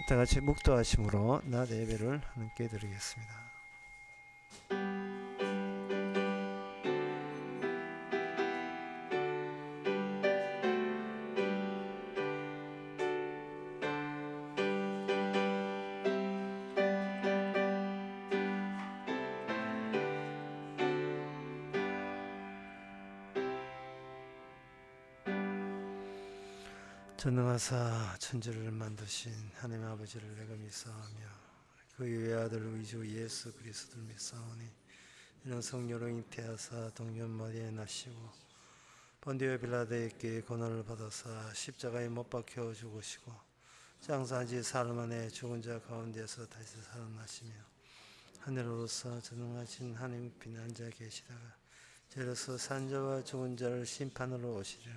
다 같이 묵도하심으로 낮 예배를 함께 드리겠습니다. 전능하사 천지를 만드신 하나님 아버지를 내가 믿사오며 그 외아들 우리 주 예수 그리스도를 믿사오니 이는 성령으로 잉태하사 동년 마리아에 나시고 본디오 빌라도에게 고난을 받아사 십자가에 못 박혀 죽으시고 장사한 지 사흘 만에 죽은 자 가운데서 다시 살아나시며 하늘로서 전능하신 하나님 편에 앉아 계시다가 저로서 산자와 죽은 자를 심판으로 오시리라.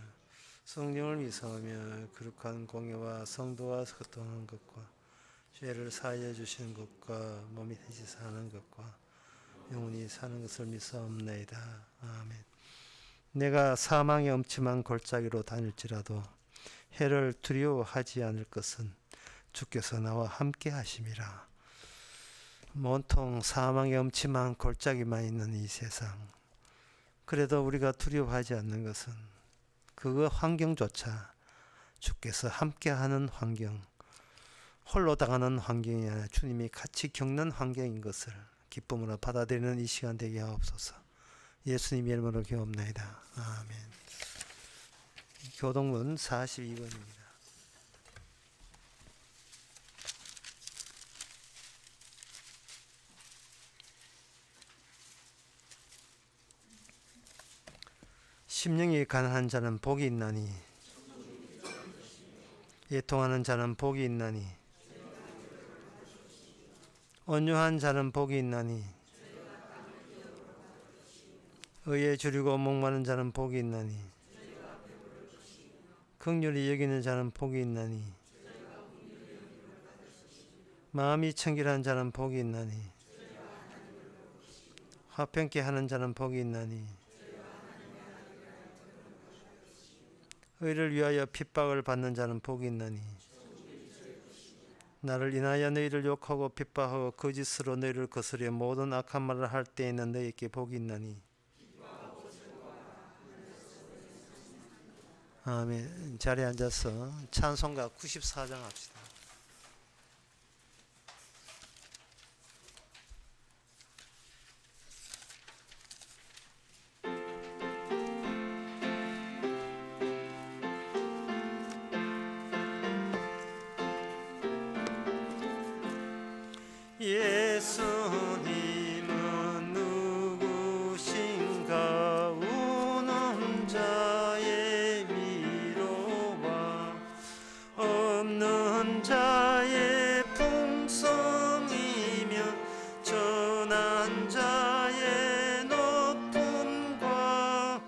성령을 믿사오며 거룩한 공예와 성도와 소통하는 것과 죄를 사하여 주시는 것과 몸이 다시 사는 것과 영원히 사는 것을 믿사옵나이다. 아멘. 내가 사망의 엄침한 골짜기로 다닐지라도 해를 두려워하지 않을 것은 주께서 나와 함께 하심이라. 온통 사망의 엄침한 골짜기만 있는 이 세상, 그래도 우리가 두려워하지 않는 것은 그 환경조차 주께서 함께하는 환경, 홀로 당하는 환경이 아니라 주님이 같이 겪는 환경인 것을 기쁨으로 받아들이는 이 시간 되게 하옵소서. 예수님 이름으로 기도합나이다. 아멘. 교동문 42번입니다. 심령이 가난한 자는 복이 있나니 애통하는 자는 복이 있나니 온유한 자는 복이 있나니 의에 주리고 목마른 자는 복이 있나니 긍휼히 여기는 자는 복이 있나니 마음이 청결한 자는 복이 있나니 화평케 하는 자는 복이 있나니 의를 위하여 핍박을 받는 자는 복이 있나니 나를 인하여 너희를 욕하고 핍박하고 거짓으로 너희를 거스려 모든 악한 말을 할 때에는 너희에게 복이 있나니. 아멘. 자리에 앉아서 찬송가 94장 합시다. 예수님은 누구신가? 우는 자의 위로와 없는 자의 풍성이며 전한 자의 높음과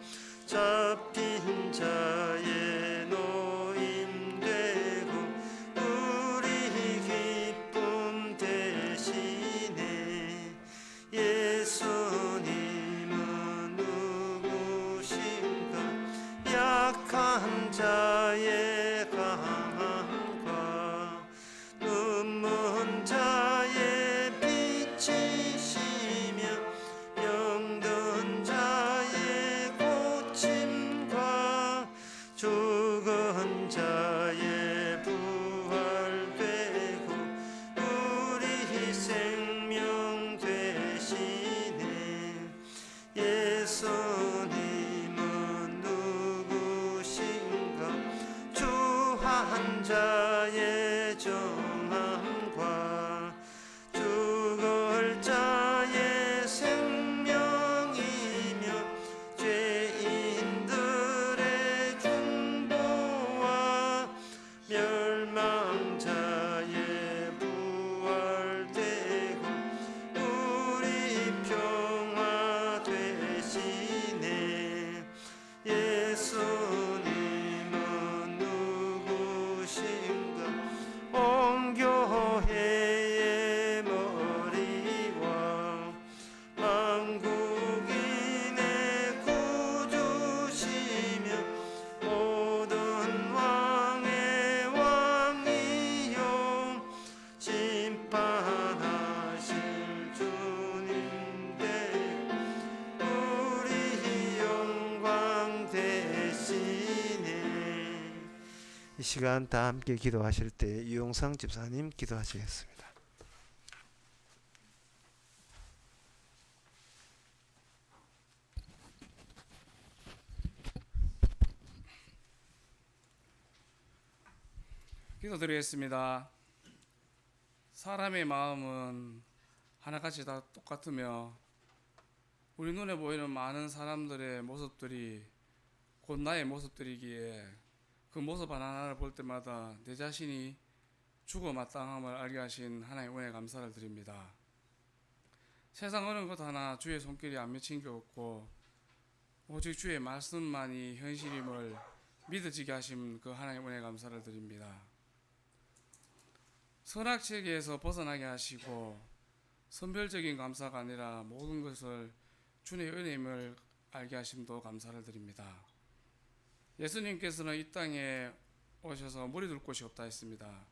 잡힌 자의 노임되고 우리 기쁨 대신에 예수님은 누구신가? 약한 자의 강함과 눈먼 자의 빛이시며 병든 자의 고침과 죽은 자의 부활되고 우리 생명 되시네. 예수님은 누구신가? 주한 자의 정함과 죽을 자의 생명이며 죄인들의 중보와 멸망자의 부활되고 우리 평화 되시네. 예수님은 누구신가? 온 이 시간 다 함께 기도하실 때 유용상 집사님 기도하시겠습니다. 기도드리겠습니다. 사람의 마음은 하나같이 다 똑같으며 우리 눈에 보이는 많은 사람들의 모습들이 곧 나의 모습들이기에 그 모습 하나하나를 볼 때마다 내 자신이 죽어 마땅함을 알게 하신 하나님의 은혜에 감사를 드립니다. 세상 어느 것 하나 주의 손길이 안 미친 게 없고 오직 주의 말씀만이 현실임을 믿어지게 하신 그 하나님의 은혜에 감사를 드립니다. 선악체계에서 벗어나게 하시고 선별적인 감사가 아니라 모든 것을 주의 은혜임을 알게 하심도 감사를 드립니다. 예수님께서는 이 땅에 오셔서 무리 둘 곳이 없다 했습니다.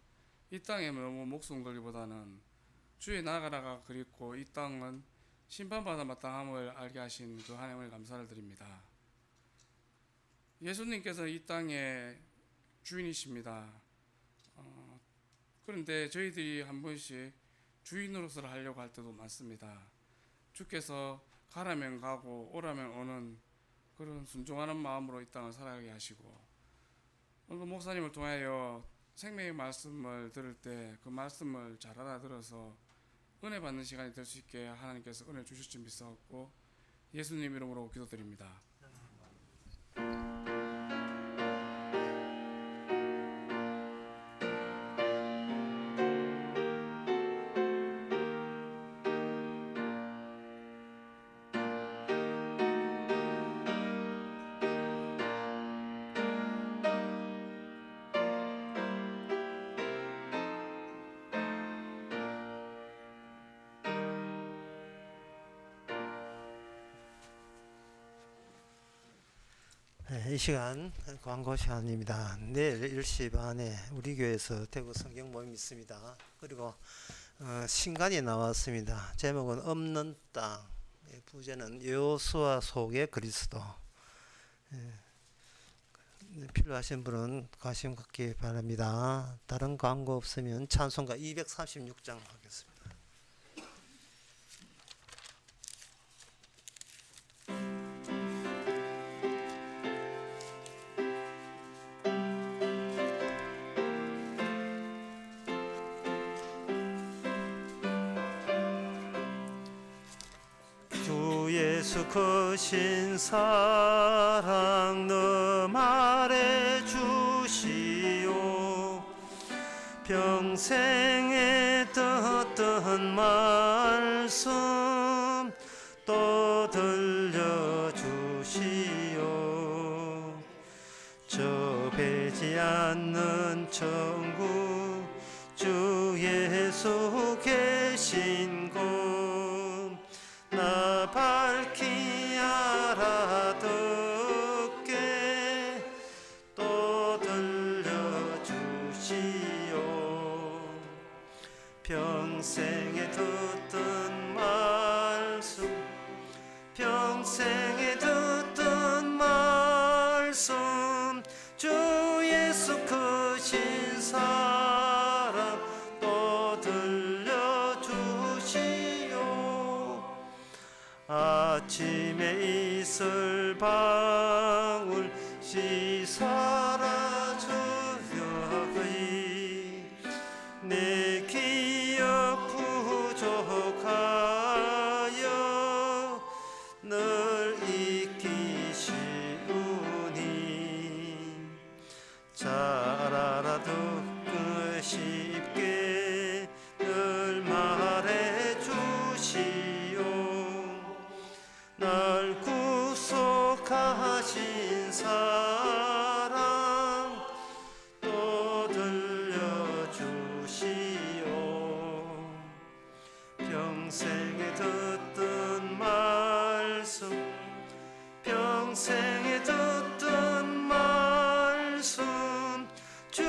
이 땅에 너무 목숨 걸기보다는 주의 나라가 그립고 이 땅은 심판받아 마땅함을 알게 하신 그 하나님을 감사를 드립니다. 예수님께서는 이 땅의 주인이십니다. 그런데 저희들이 한 번씩 주인으로서 하려고 할 때도 많습니다. 주께서 가라면 가고 오라면 오는 그런 순종하는 마음으로 이 땅을 살아가게 하시고, 오늘 목사님을 통하여 생명의 말씀을 들을 때 그 말씀을 잘 알아들어서 은혜 받는 시간이 될 수 있게 하나님께서 은혜 주실 줄 믿사옵고 예수님 이름으로 기도드립니다. 이 시간 광고 시간입니다. 내일 10시 반에 우리 교회에서 대구 성경 모임 있습니다. 그리고 신간이 나왔습니다. 제목은 없는 땅, 부제는 여호수아 속의 그리스도. 필요하신 분은 관심 갖기 바랍니다. 다른 광고 없으면 찬송가 236장 하겠습니다. 예수 크신 사랑 너 말해 주시오. 평생에 듣던 말씀 또 들려주시오. 저 배지 않는 천국 주 예수 계신 곳 나 밝히 알아듣게 또 들려주시오. 평생에 듣던 말씀 평생에 듣던 말씀 주 예수 크신 사랑 또 들려주시오. 아침에 이슬 방울 시 사라져가니 내 기억 부족하여 늘 잊기 쉬우니 잘 알아듣고 쉽게 늘 말해 주시오. 날 구속하신 사랑 또 들려주시오. 평생에 듣던 말씀 평생에 듣던 말씀 주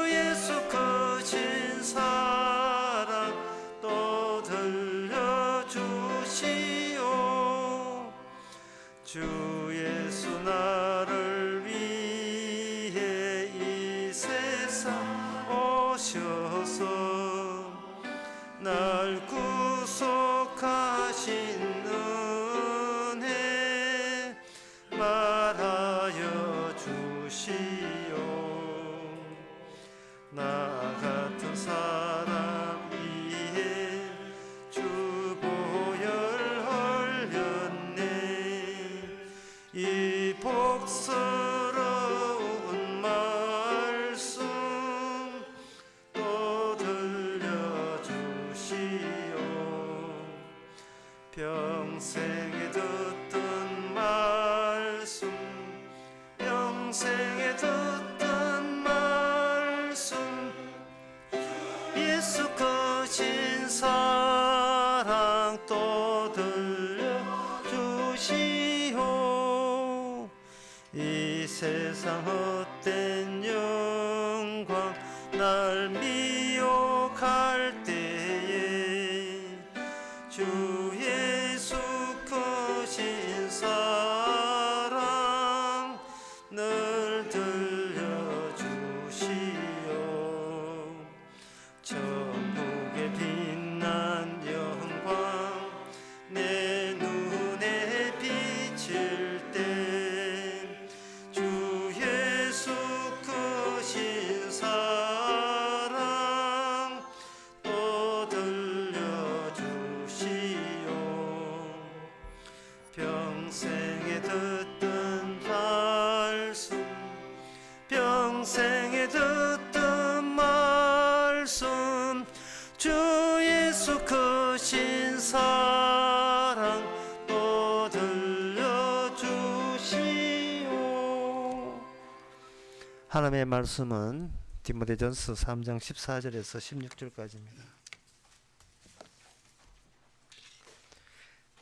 예수 크신 사랑 또 들려주시오. 주 예수 나를 위해 세상 헛된 영광 날 미혹할 때에 주 예수 크신 사랑 늘 들려주시오. 천국의 빛난 영광 내 눈에 비칠 때 주 예수 크신 사랑 또 들려주시오. 평생에 듣던 말씀 평생에 듣던 말씀 주 예수 크신 사랑 또 들려주시오. 하나님의 말씀은 디모데전서 3장 14절에서 16절까지입니다.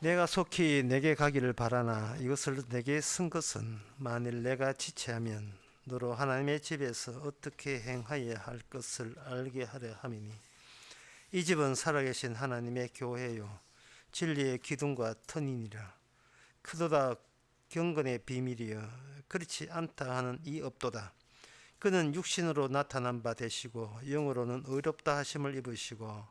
내가 속히 내게 가기를 바라나 이것을 내게 쓴 것은 만일 내가 지체하면 너로 하나님의 집에서 어떻게 행하여야 할 것을 알게 하려 함이니 이 집은 살아계신 하나님의 교회요 진리의 기둥과 터니니라. 크도다 경건의 비밀이여 그렇지 않다 하는 이 없도다. 그는 육신으로 나타난 바 되시고 영으로는 의롭다 하심을 입으시고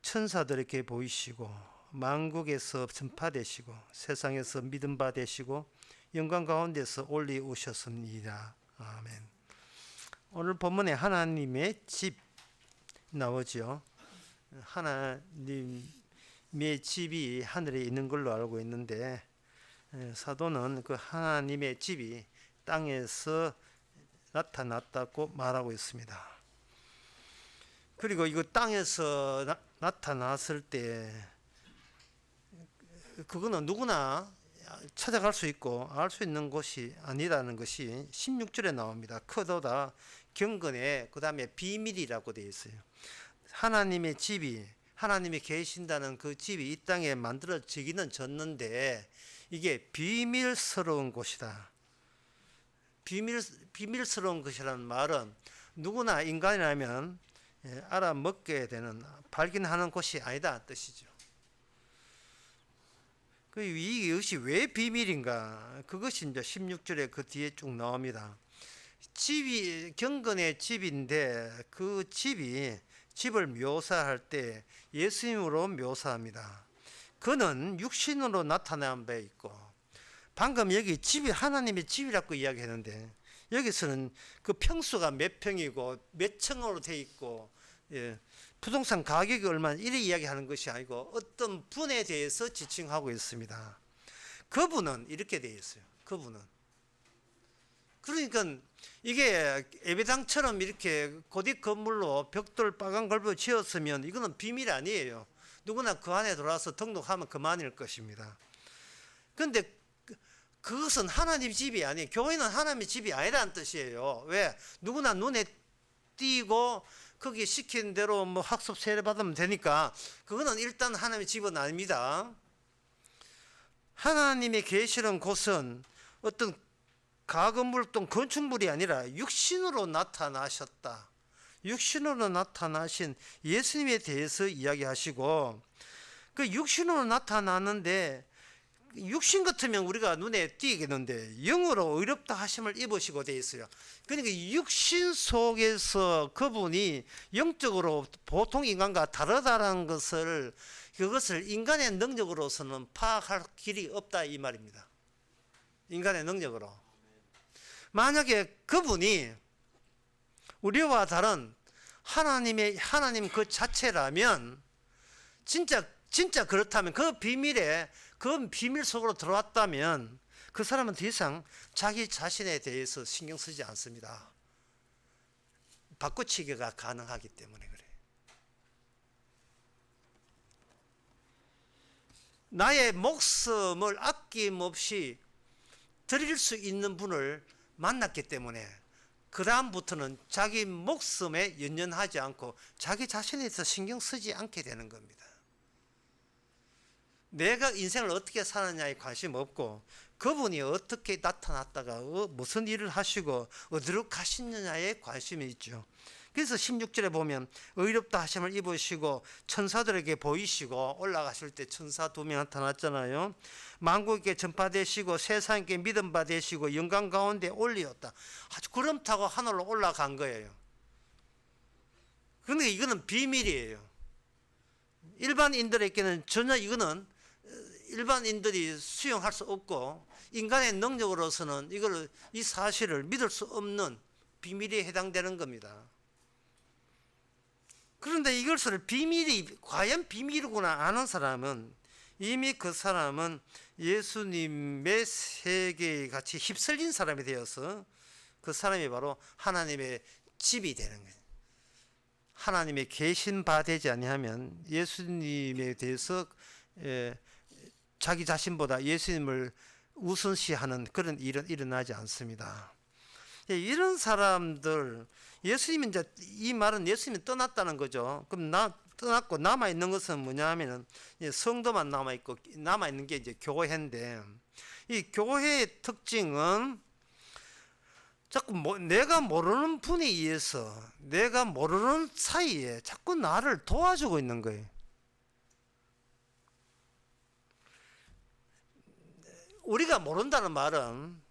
천사들에게 보이시고 만국에서 전파되시고 세상에서 믿음 바 되시고 영광 가운데서 올리우셨습니다. 아멘. 오늘 본문에 하나님의 집 나오죠. 하나님의 집이 하늘에 있는 걸로 알고 있는데 사도는 그 하나님의 집이 땅에서 나타났다고 말하고 있습니다. 그리고 이거 땅에서 나타났을 때 그거는 누구나 찾아갈 수 있고 알 수 있는 것이 아니라는 것이 16절에 나옵니다. 크도다 경건의 그 다음에 비밀이라고 되어 있어요. 하나님의 집이 하나님이 계신다는 그 집이 이 땅에 만들어지기는 졌는데 이게 비밀스러운 곳이다. 비밀스러운 것이라는 말은 누구나 인간이라면 알아먹게 되는 발견하는 것이 아니다 뜻이죠. 이것이 왜 비밀인가? 그것이 이제 16절에 그 뒤에 쭉 나옵니다. 집이 경건의 집인데 그 집을 묘사할 때 예수님으로 묘사합니다. 그는 육신으로 나타난 바 있고 방금 여기 집이 하나님의 집이라고 이야기했는데 여기서는 그 평수가 몇 평이고 몇 층으로 돼 있고 부동산 가격이 얼마나 이래 이야기하는 것이 아니고 어떤 분에 대해서 지칭하고 있습니다. 그분은 이렇게 되어 있어요. 그분은 그러니까 이게 예배당처럼 이렇게 고딕 건물로 벽돌 빨간 걸로 지었으면 이거는 비밀 아니에요. 누구나 그 안에 들어와서 등록하면 그만일 것입니다. 그런데 그것은 하나님 집이 아니에요. 교회는 하나님의 집이 아니라는 뜻이에요. 왜? 누구나 눈에 띄고 거기 시킨 대로 뭐 학습 세례 받으면 되니까 그거는 일단 하나님의 집은 아닙니다. 하나님의 계시는 곳은 어떤 가건물 또는 건축물이 아니라 육신으로 나타나셨다. 육신으로 나타나신 예수님에 대해서 이야기하시고 그 육신으로 나타나는데 육신 같으면 우리가 눈에 띄겠는데 영으로 의롭다 하심을 입으시고 되어 있어요. 그러니까 육신 속에서 그분이 영적으로 보통 인간과 다르다는 것을 그것을 인간의 능력으로서는 파악할 길이 없다 이 말입니다. 인간의 능력으로. 만약에 그분이 우리와 다른 하나님 그 자체라면 진짜 그렇다면 그 비밀 속으로 들어왔다면 그 사람은 더 이상 자기 자신에 대해서 신경 쓰지 않습니다. 바꿔치기가 가능하기 때문에 그래요. 나의 목숨을 아낌없이 드릴 수 있는 분을 만났기 때문에 그 다음부터는 자기 목숨에 연연하지 않고 자기 자신에 대해서 신경 쓰지 않게 되는 겁니다. 내가 인생을 어떻게 사느냐에 관심 없고 그분이 어떻게 나타났다가 무슨 일을 하시고 어디로 가시느냐에 관심이 있죠. 그래서 16절에 보면 의롭다 하심을 입으시고 천사들에게 보이시고 올라가실 때 천사 2명 나타났잖아요. 만국에 전파되시고 세상에 믿음 받으시고 영광 가운데 올리었다. 아주 구름 타고 하늘로 올라간 거예요. 그런데 이거는 비밀이에요. 일반인들에게는 전혀 이거는 일반인들이 수용할 수 없고 인간의 능력으로서는 이 사실을 믿을 수 없는 비밀에 해당되는 겁니다. 그런데 이것을 비밀이 과연 비밀이구나 아는 사람은 이미 그 사람은 예수님의 세계에 같이 휩쓸린 사람이 되어서 그 사람이 바로 하나님의 집이 되는 거예요. 하나님의 계신 바 되지 아니하면 예수님에 대해서 자기 자신보다 예수님을 우선시하는 그런 일은 일어나지 않습니다. 이런 사람들, 예수님이 이제 이 말은 예수님이 떠났다는 거죠. 그럼 떠났고 남아 있는 것은 뭐냐 하면은 성도만 남아 있고 남아 있는 게 이제 교회인데 이 교회의 특징은 자꾸 내가 모르는 분에 의해서 내가 모르는 사이에 자꾸 나를 도와주고 있는 거예요. 우리가 모른다는 말은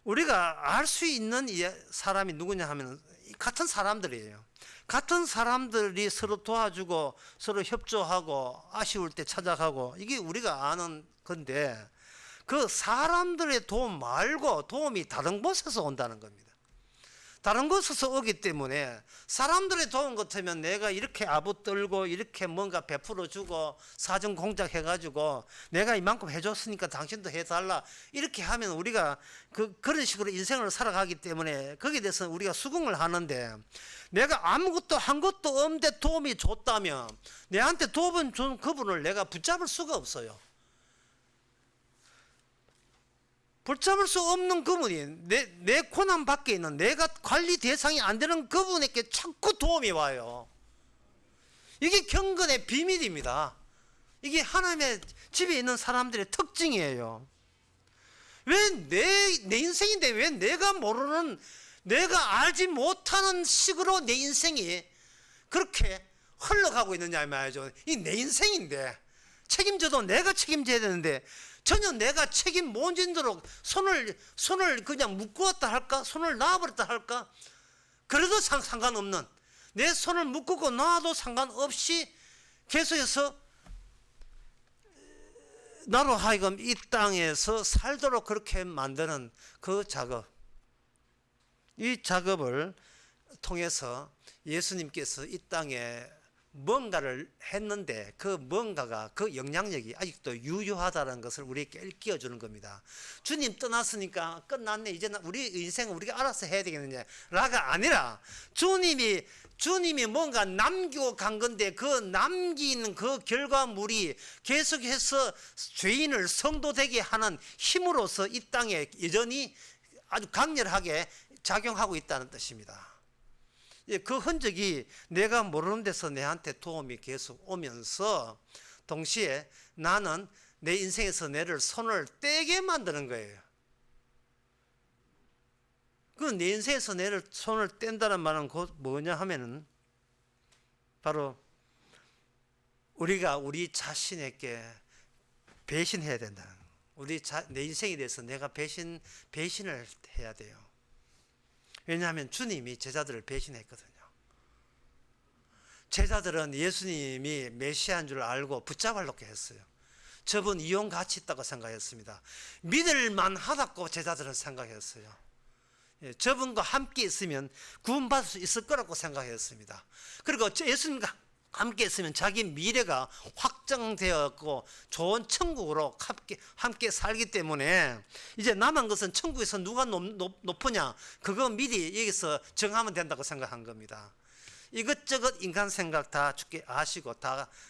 우리가 알 수 있는 사람이 누구냐 하면 같은 사람들이에요. 같은 사람들이 서로 도와주고 서로 협조하고 아쉬울 때 찾아가고 이게 우리가 아는 건데 그 사람들의 도움 말고 도움이 다른 곳에서 온다는 겁니다. 다른 곳에서 오기 때문에 사람들의 도움 같으면 내가 이렇게 아부떨고 이렇게 뭔가 베풀어 주고 사정 공작 해가지고 내가 이만큼 해줬으니까 당신도 해달라 이렇게 하면 우리가 그런 식으로 인생을 살아가기 때문에 거기에 대해서 우리가 수긍을 하는데 내가 아무것도 한 것도 없는데 도움이 줬다면 내한테 도움 준 그분을 내가 붙잡을 수가 없어요. 붙잡을 수 없는 그분이 내 고난 밖에 있는 내가 관리 대상이 안 되는 그분에게 자꾸 도움이 와요. 이게 경건의 비밀입니다. 이게 하나님의 집에 있는 사람들의 특징이에요. 왜 내 인생인데 왜 내가 모르는 내가 알지 못하는 식으로 내 인생이 그렇게 흘러가고 있느냐 말이죠. 이 내 인생인데 책임져도 내가 책임져야 되는데 전혀 내가 책임 못 진도록 손을 그냥 묶었다 할까? 손을 놔버렸다 할까? 그래도 상관없는 내 손을 묶고 놔도 상관없이 계속해서 나로 하여금 이 땅에서 살도록 그렇게 만드는 그 작업, 이 작업을 통해서 예수님께서 이 땅에 뭔가를 했는데 그 뭔가가 그 영향력이 아직도 유효하다는 것을 우리에게 일깨워주는 겁니다. 주님 떠났으니까 끝났네 이제 우리 인생은 우리가 알아서 해야 되겠느냐라가 아니라 주님이 뭔가 남기고 간 건데 그 남긴 그 결과물이 계속해서 죄인을 성도되게 하는 힘으로서 이 땅에 여전히 아주 강렬하게 작용하고 있다는 뜻입니다. 그 흔적이 내가 모르는 데서 내한테 도움이 계속 오면서 동시에 나는 내 인생에서 내를 손을 떼게 만드는 거예요. 그 내 인생에서 내를 손을 뗀다는 말은 곧 뭐냐 하면은 바로 우리가 우리 자신에게 배신해야 된다. 내 인생에 대해서 내가 배신을 해야 돼요. 왜냐하면 주님이 제자들을 배신했거든요. 제자들은 예수님이 메시아인 줄 알고 붙잡으려고 했어요. 저분 이용 가치 있다고 생각했습니다. 믿을만 하다고 제자들은 생각했어요. 저분과 함께 있으면 구원받을 수 있을 거라고 생각했습니다. 그리고 예수님과 함께 있으면 자기 미래가 확정되었고 좋은 천국으로 함께 살기 때문에 이제 남은 것은 천국에서 누가 높으냐 그거 미리 여기서 정하면 된다고 생각한 겁니다. 이것저것 인간 생각 다 죽게 아시고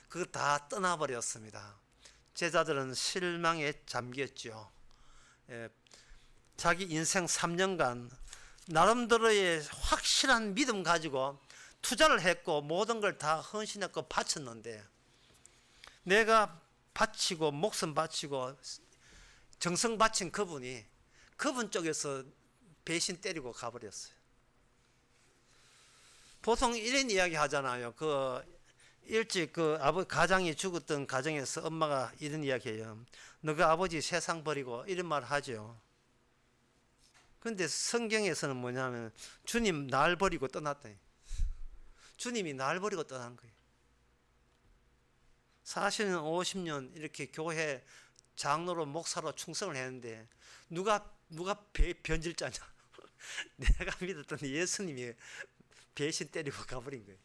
그거 다 떠나버렸습니다. 제자들은 실망에 잠겼죠. 자기 인생 3년간 나름대로의 확실한 믿음 가지고 투자를 했고 모든 걸 다 헌신했고 바쳤는데 내가 바치고 목숨 바치고 정성 바친 그분이 그분 쪽에서 배신 때리고 가버렸어요. 보통 이런 이야기 하잖아요. 일찍 가장이 죽었던 가정에서 엄마가 이런 이야기해요. 너가 아버지 세상 버리고 이런 말 하죠. 그런데 성경에서는 뭐냐면 주님 날 버리고 떠났다. 주님이 날 버리고 떠난 거예요. 40년, 50년 이렇게 교회 장로로 목사로 충성을 했는데 누가 변질자냐? 내가 믿었던 예수님이 배신 때리고 가버린 거예요.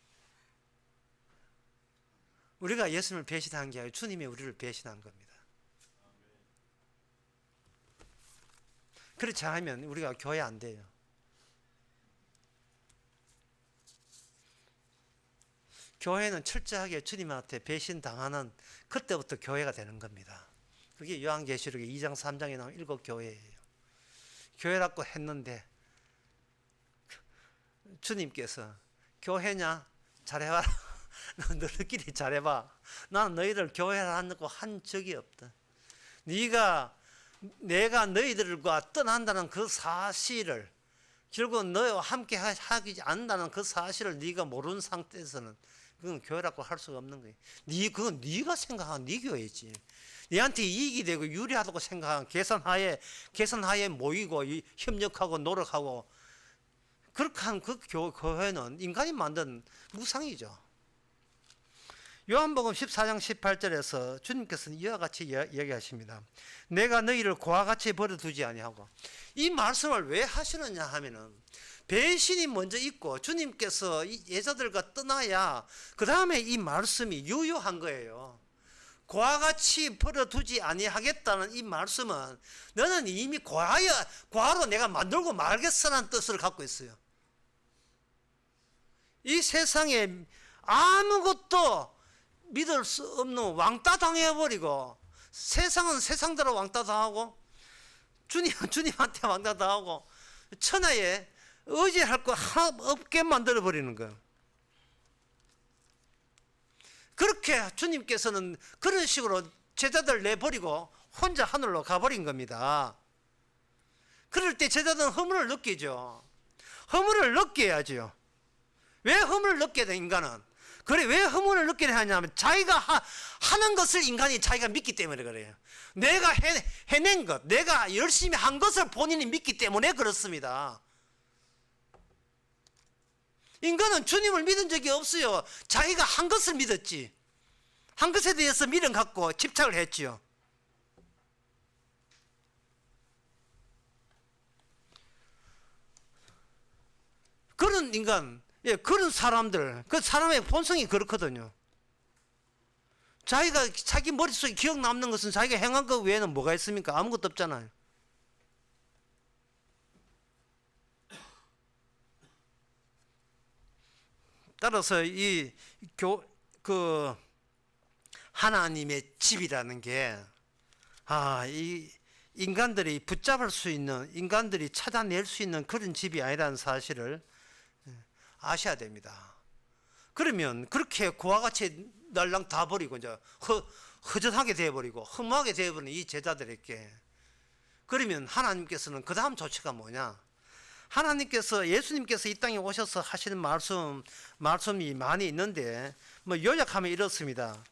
우리가 예수님을 배신한 게 아니라 주님이 우리를 배신한 겁니다. 그렇지 않으면 우리가 교회 안 돼요. 교회는 철저하게 주님한테 배신당하는 그때부터 교회가 되는 겁니다. 그게 요한계시록 2장 3장에 나온 7교회예요. 교회라고 했는데 주님께서 교회냐? 잘해봐라. 너희들끼리 잘해봐. 나는 너희들 교회라고 한 적이 없다. 내가 너희들과 떠난다는 그 사실을, 결국 너희와 함께 하지 않는다는 그 사실을 네가 모르는 상태에서는 그건 교회라고 할 수가 없는 거예요. 그건 네가 생각한 네 교회지. 네한테 이익이 되고 유리하다고 생각한 계산하에 모이고 협력하고 노력하고 그렇게 한 그 교회는 인간이 만든 무상이죠. 요한복음 14장 18절에서 주님께서는 이와 같이 이야기하십니다. 내가 너희를 고와 같이 버려두지 아니하고. 이 말씀을 왜 하시느냐 하면은 배신이 먼저 있고 주님께서 이 예자들과 떠나야 그 다음에 이 말씀이 유효한 거예요. 고와 같이 버려두지 아니하겠다는 이 말씀은 너는 이미 고아로 내가 만들고 말겠어라는 뜻을 갖고 있어요. 이 세상에 아무것도 믿을 수 없는 왕따 당해버리고, 세상은 세상대로 왕따 당하고 주님은 주님한테 왕따 당하고 천하에 의지할 거 하나 없게 만들어 버리는 거예요. 그렇게 주님께서는 그런 식으로 제자들 내버리고 혼자 하늘로 가버린 겁니다. 그럴 때 제자들은 허물을 느끼죠. 허물을 느껴야죠. 왜 허물을 느껴야 돼, 인간은? 그래, 왜 허물을 느끼게 하냐면 자기가 하는 것을 인간이 자기가 믿기 때문에 그래요. 내가 해낸 것, 내가 열심히 한 것을 본인이 믿기 때문에 그렇습니다. 인간은 주님을 믿은 적이 없어요. 자기가 한 것을 믿었지. 한 것에 대해서 믿음 갖고 집착을 했지요. 그런 인간, 그런 사람들, 그 사람의 본성이 그렇거든요. 자기가 자기 머릿속에 기억 남는 것은 자기가 행한 것 외에는 뭐가 있습니까? 아무것도 없잖아요. 따라서 하나님의 집이라는 게, 이 인간들이 붙잡을 수 있는, 인간들이 찾아낼 수 있는 그런 집이 아니라는 사실을 아셔야 됩니다. 그러면 그렇게 고와 같이 날랑 다 버리고 이제 허전하게 되어버리고 허무하게 되어버리는 이 제자들에게, 그러면 하나님께서는 그 다음 조치가 뭐냐? 예수님께서 이 땅에 오셔서 하시는 말씀이 많이 있는데, 요약하면 이렇습니다.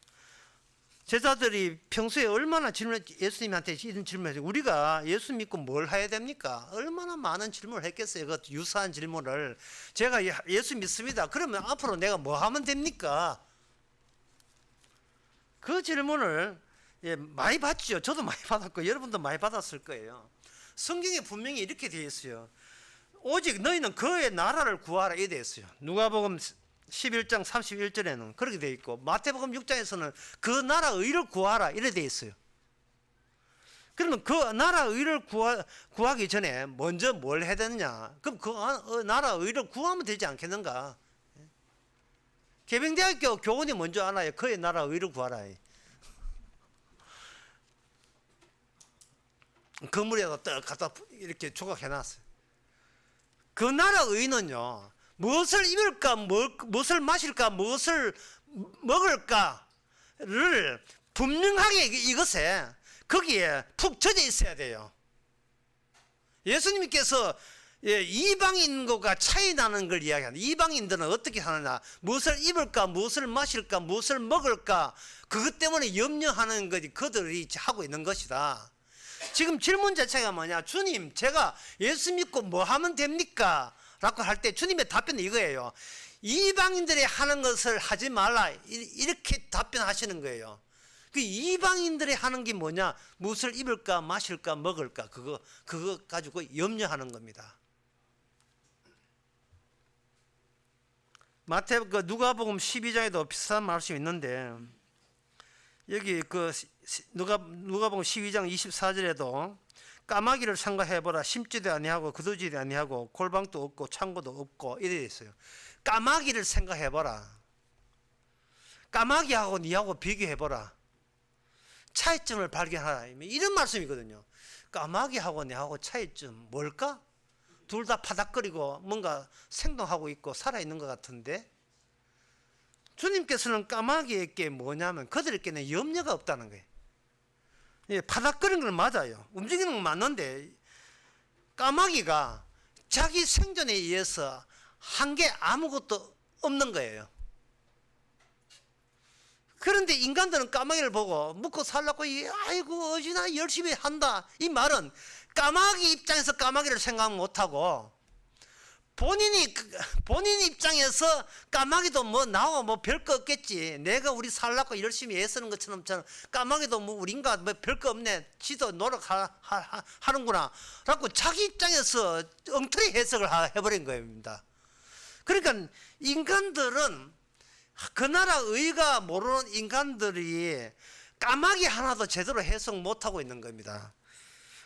제자들이 평소에 얼마나 예수님한테 이런 질문을 해요. 우리가 예수 믿고 뭘 해야 됩니까? 얼마나 많은 질문을 했겠어요. 그 유사한 질문을. 제가 예수 믿습니다. 그러면 앞으로 내가 뭐 하면 됩니까? 그 질문을 많이 받죠. 저도 많이 받았고 여러분도 많이 받았을 거예요. 성경에 분명히 이렇게 되어 있어요. 오직 너희는 그의 나라를 구하라 이렇게 되어 있어요. 누가복음 11장 31절에는 그렇게 되어 있고, 마태복음 6장에서는 그 나라 의를 구하라 이렇게 되어 있어요. 그러면 그 나라 의를 구하기 전에 먼저 뭘 해야 되느냐? 그럼 그 나라 의를 구하면 되지 않겠는가? 계명대학교 교원이 먼저 알아요. 그의 나라 의를 구하라. 건물에다 딱 갖다 이렇게 조각해놨어요. 그 나라 의는요, 무엇을 입을까, 무엇을 마실까, 무엇을 먹을까를 분명하게 이것에 거기에 푹 젖어 있어야 돼요. 예수님께서 이방인과 차이 나는 걸 이야기합니다. 이방인들은 어떻게 하느냐, 무엇을 입을까, 무엇을 마실까, 무엇을 먹을까, 그것 때문에 염려하는 것이 그들이 하고 있는 것이다. 지금 질문 자체가 뭐냐, 주님 제가 예수 믿고 뭐 하면 됩니까? 라고 할 때 주님의 답변은 이거예요. 이방인들이 하는 것을 하지 말라, 이렇게 답변하시는 거예요. 그 이방인들이 하는 게 뭐냐, 무엇을 입을까, 마실까, 먹을까, 그거 가지고 염려하는 겁니다. 누가복음 12장에도 비슷한 말씀이 있는데, 여기 누가복음 12장 24절에도 까마귀를 생각해보라. 심지도 아니하고 거두지도 아니하고 골방도 없고 창고도 없고 이래 있어요. 까마귀를 생각해보라. 까마귀하고 니하고 비교해보라. 차이점을 발견하라. 이런 말씀이거든요. 까마귀하고 니하고 차이점 뭘까? 둘 다 파닥거리고 뭔가 생동하고 있고 살아있는 것 같은데, 주님께서는 까마귀에게 뭐냐면 그들에게는 염려가 없다는 거예요. 파닥거리는 건 맞아요. 움직이는 건 맞는데, 까마귀가 자기 생존에 의해서 한 게 아무것도 없는 거예요. 그런데 인간들은 까마귀를 보고 먹고 살라고 아이고 어지나 열심히 한다, 이 말은 까마귀 입장에서 까마귀를 생각 못하고, 본인 입장에서 까마귀도 뭐 나와 뭐 별거 없겠지, 내가 우리 살라고 열심히 애쓰는 것처럼 까마귀도 뭐 우린가 뭐 별거 없네, 지도 노력하는구나 라고 자기 입장에서 엉터리 해석을 해버린 겁니다. 그러니까 인간들은, 그 나라 의가 모르는 인간들이 까마귀 하나도 제대로 해석 못하고 있는 겁니다.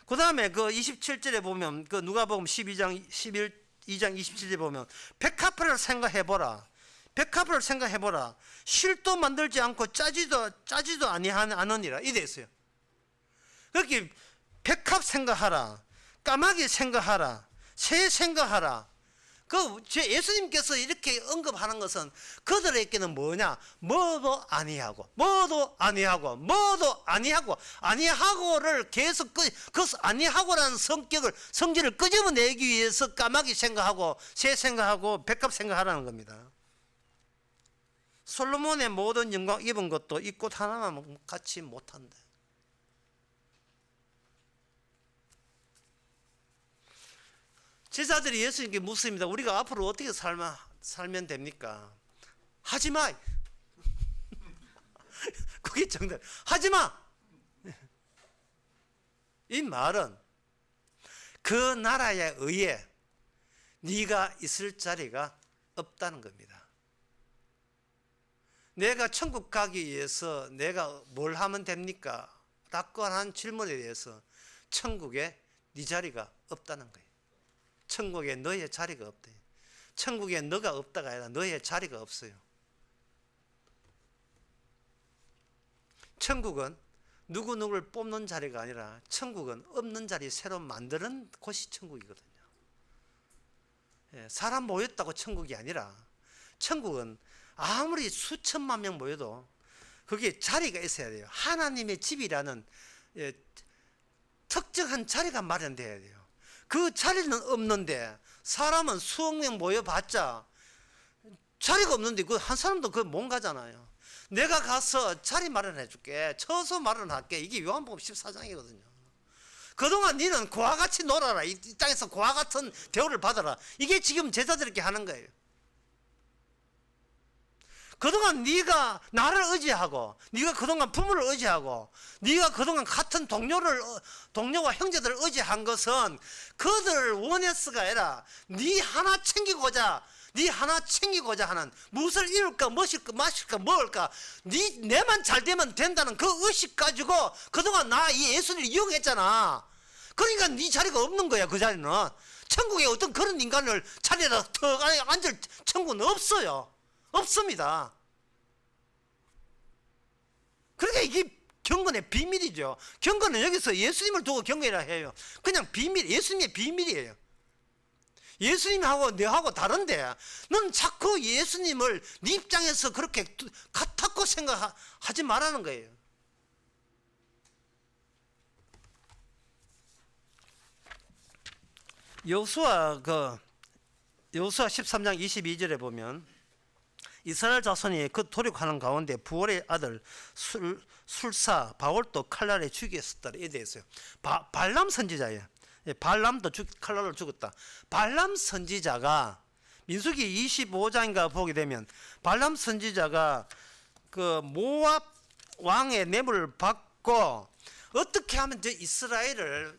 그 다음에 그 27절에 보면, 그 누가복음 2장 27절에 보면 백합화를 생각해보라. 백합화를 생각해보라. 실도 만들지 않고 짜지도 아니하느니라. 이래 있어요. 그렇게 백합 생각하라, 까마귀 생각하라, 새 생각하라. 예수님께서 이렇게 언급하는 것은 그들에게는 뭐냐, 뭐도 아니하고를 계속 그 아니하고라는 성질을 끄집어내기 위해서 까마귀 생각하고 새 생각하고 백합 생각하라는 겁니다. 솔로몬의 모든 영광 입은 것도 이 꽃 하나만 같이 못한다. 제자들이 예수님께 묻습니다. 우리가 앞으로 어떻게 살면 됩니까? 하지마. 그게 정답. 하지마. 이 말은 그 나라에 의해 네가 있을 자리가 없다는 겁니다. 내가 천국 가기 위해서 내가 뭘 하면 됩니까? 라고 한 질문에 대해서 천국에 네 자리가 없다는 거예요. 천국에 너의 자리가 없대. 천국에 너가 없다가 아니라 너의 자리가 없어요. 천국은 누구누구를 뽑는 자리가 아니라 천국은 없는 자리 새로 만드는 곳이 천국이거든요. 사람 모였다고 천국이 아니라, 천국은 아무리 수천만 명 모여도 거기에 자리가 있어야 돼요. 하나님의 집이라는 특정한 자리가 마련돼야 돼요. 그 자리는 없는데, 사람은 수억 명 모여봤자 자리가 없는데 그 한 사람도 그 못 가잖아요. 내가 가서 자리 마련해 줄게, 처소 마련할게, 이게 요한복음 14장이거든요. 그동안 너는 고와 같이 놀아라, 이 땅에서 고와 같은 대우를 받아라, 이게 지금 제자들에게 하는 거예요. 그동안 네가 나를 의지하고, 네가 그동안 부모를 의지하고, 네가 그동안 같은 동료와 형제들을 의지한 것은 그들을 원해서가 아니라 네 하나 챙기고자 하는, 무엇을 이룰까, 무엇일까, 마실까, 먹을까, 내만 잘 되면 된다는 그 의식 가지고 그동안 이 예수를 이용했잖아. 그러니까 네 자리가 없는 거야. 그 자리는 천국에 어떤 그런 인간을 자리에다 턱 앉을 천국은 없어요. 없습니다. 그러니까 이게 경건의 비밀이죠. 경건은 여기서 예수님을 두고 경건이라 해요. 그냥 비밀, 예수님의 비밀이에요. 예수님하고 너하고 다른데, 넌 자꾸 예수님을 네 입장에서 그렇게 같았고 생각하지 말라는 거예요. 여호수아 13장 22절에 보면 이스라엘 자손이 그 도륙하는 가운데 부올의 아들 술사 바울도 칼날에 죽였었다 이래 되어 있어요. 발람 선지자예요. 발람도 칼날로 죽었다. 발람 선지자가 민수기 25장인가 보게 되면 발람 선지자가 그 모압 왕의 뇌물을 받고 어떻게 하면 저 이스라엘을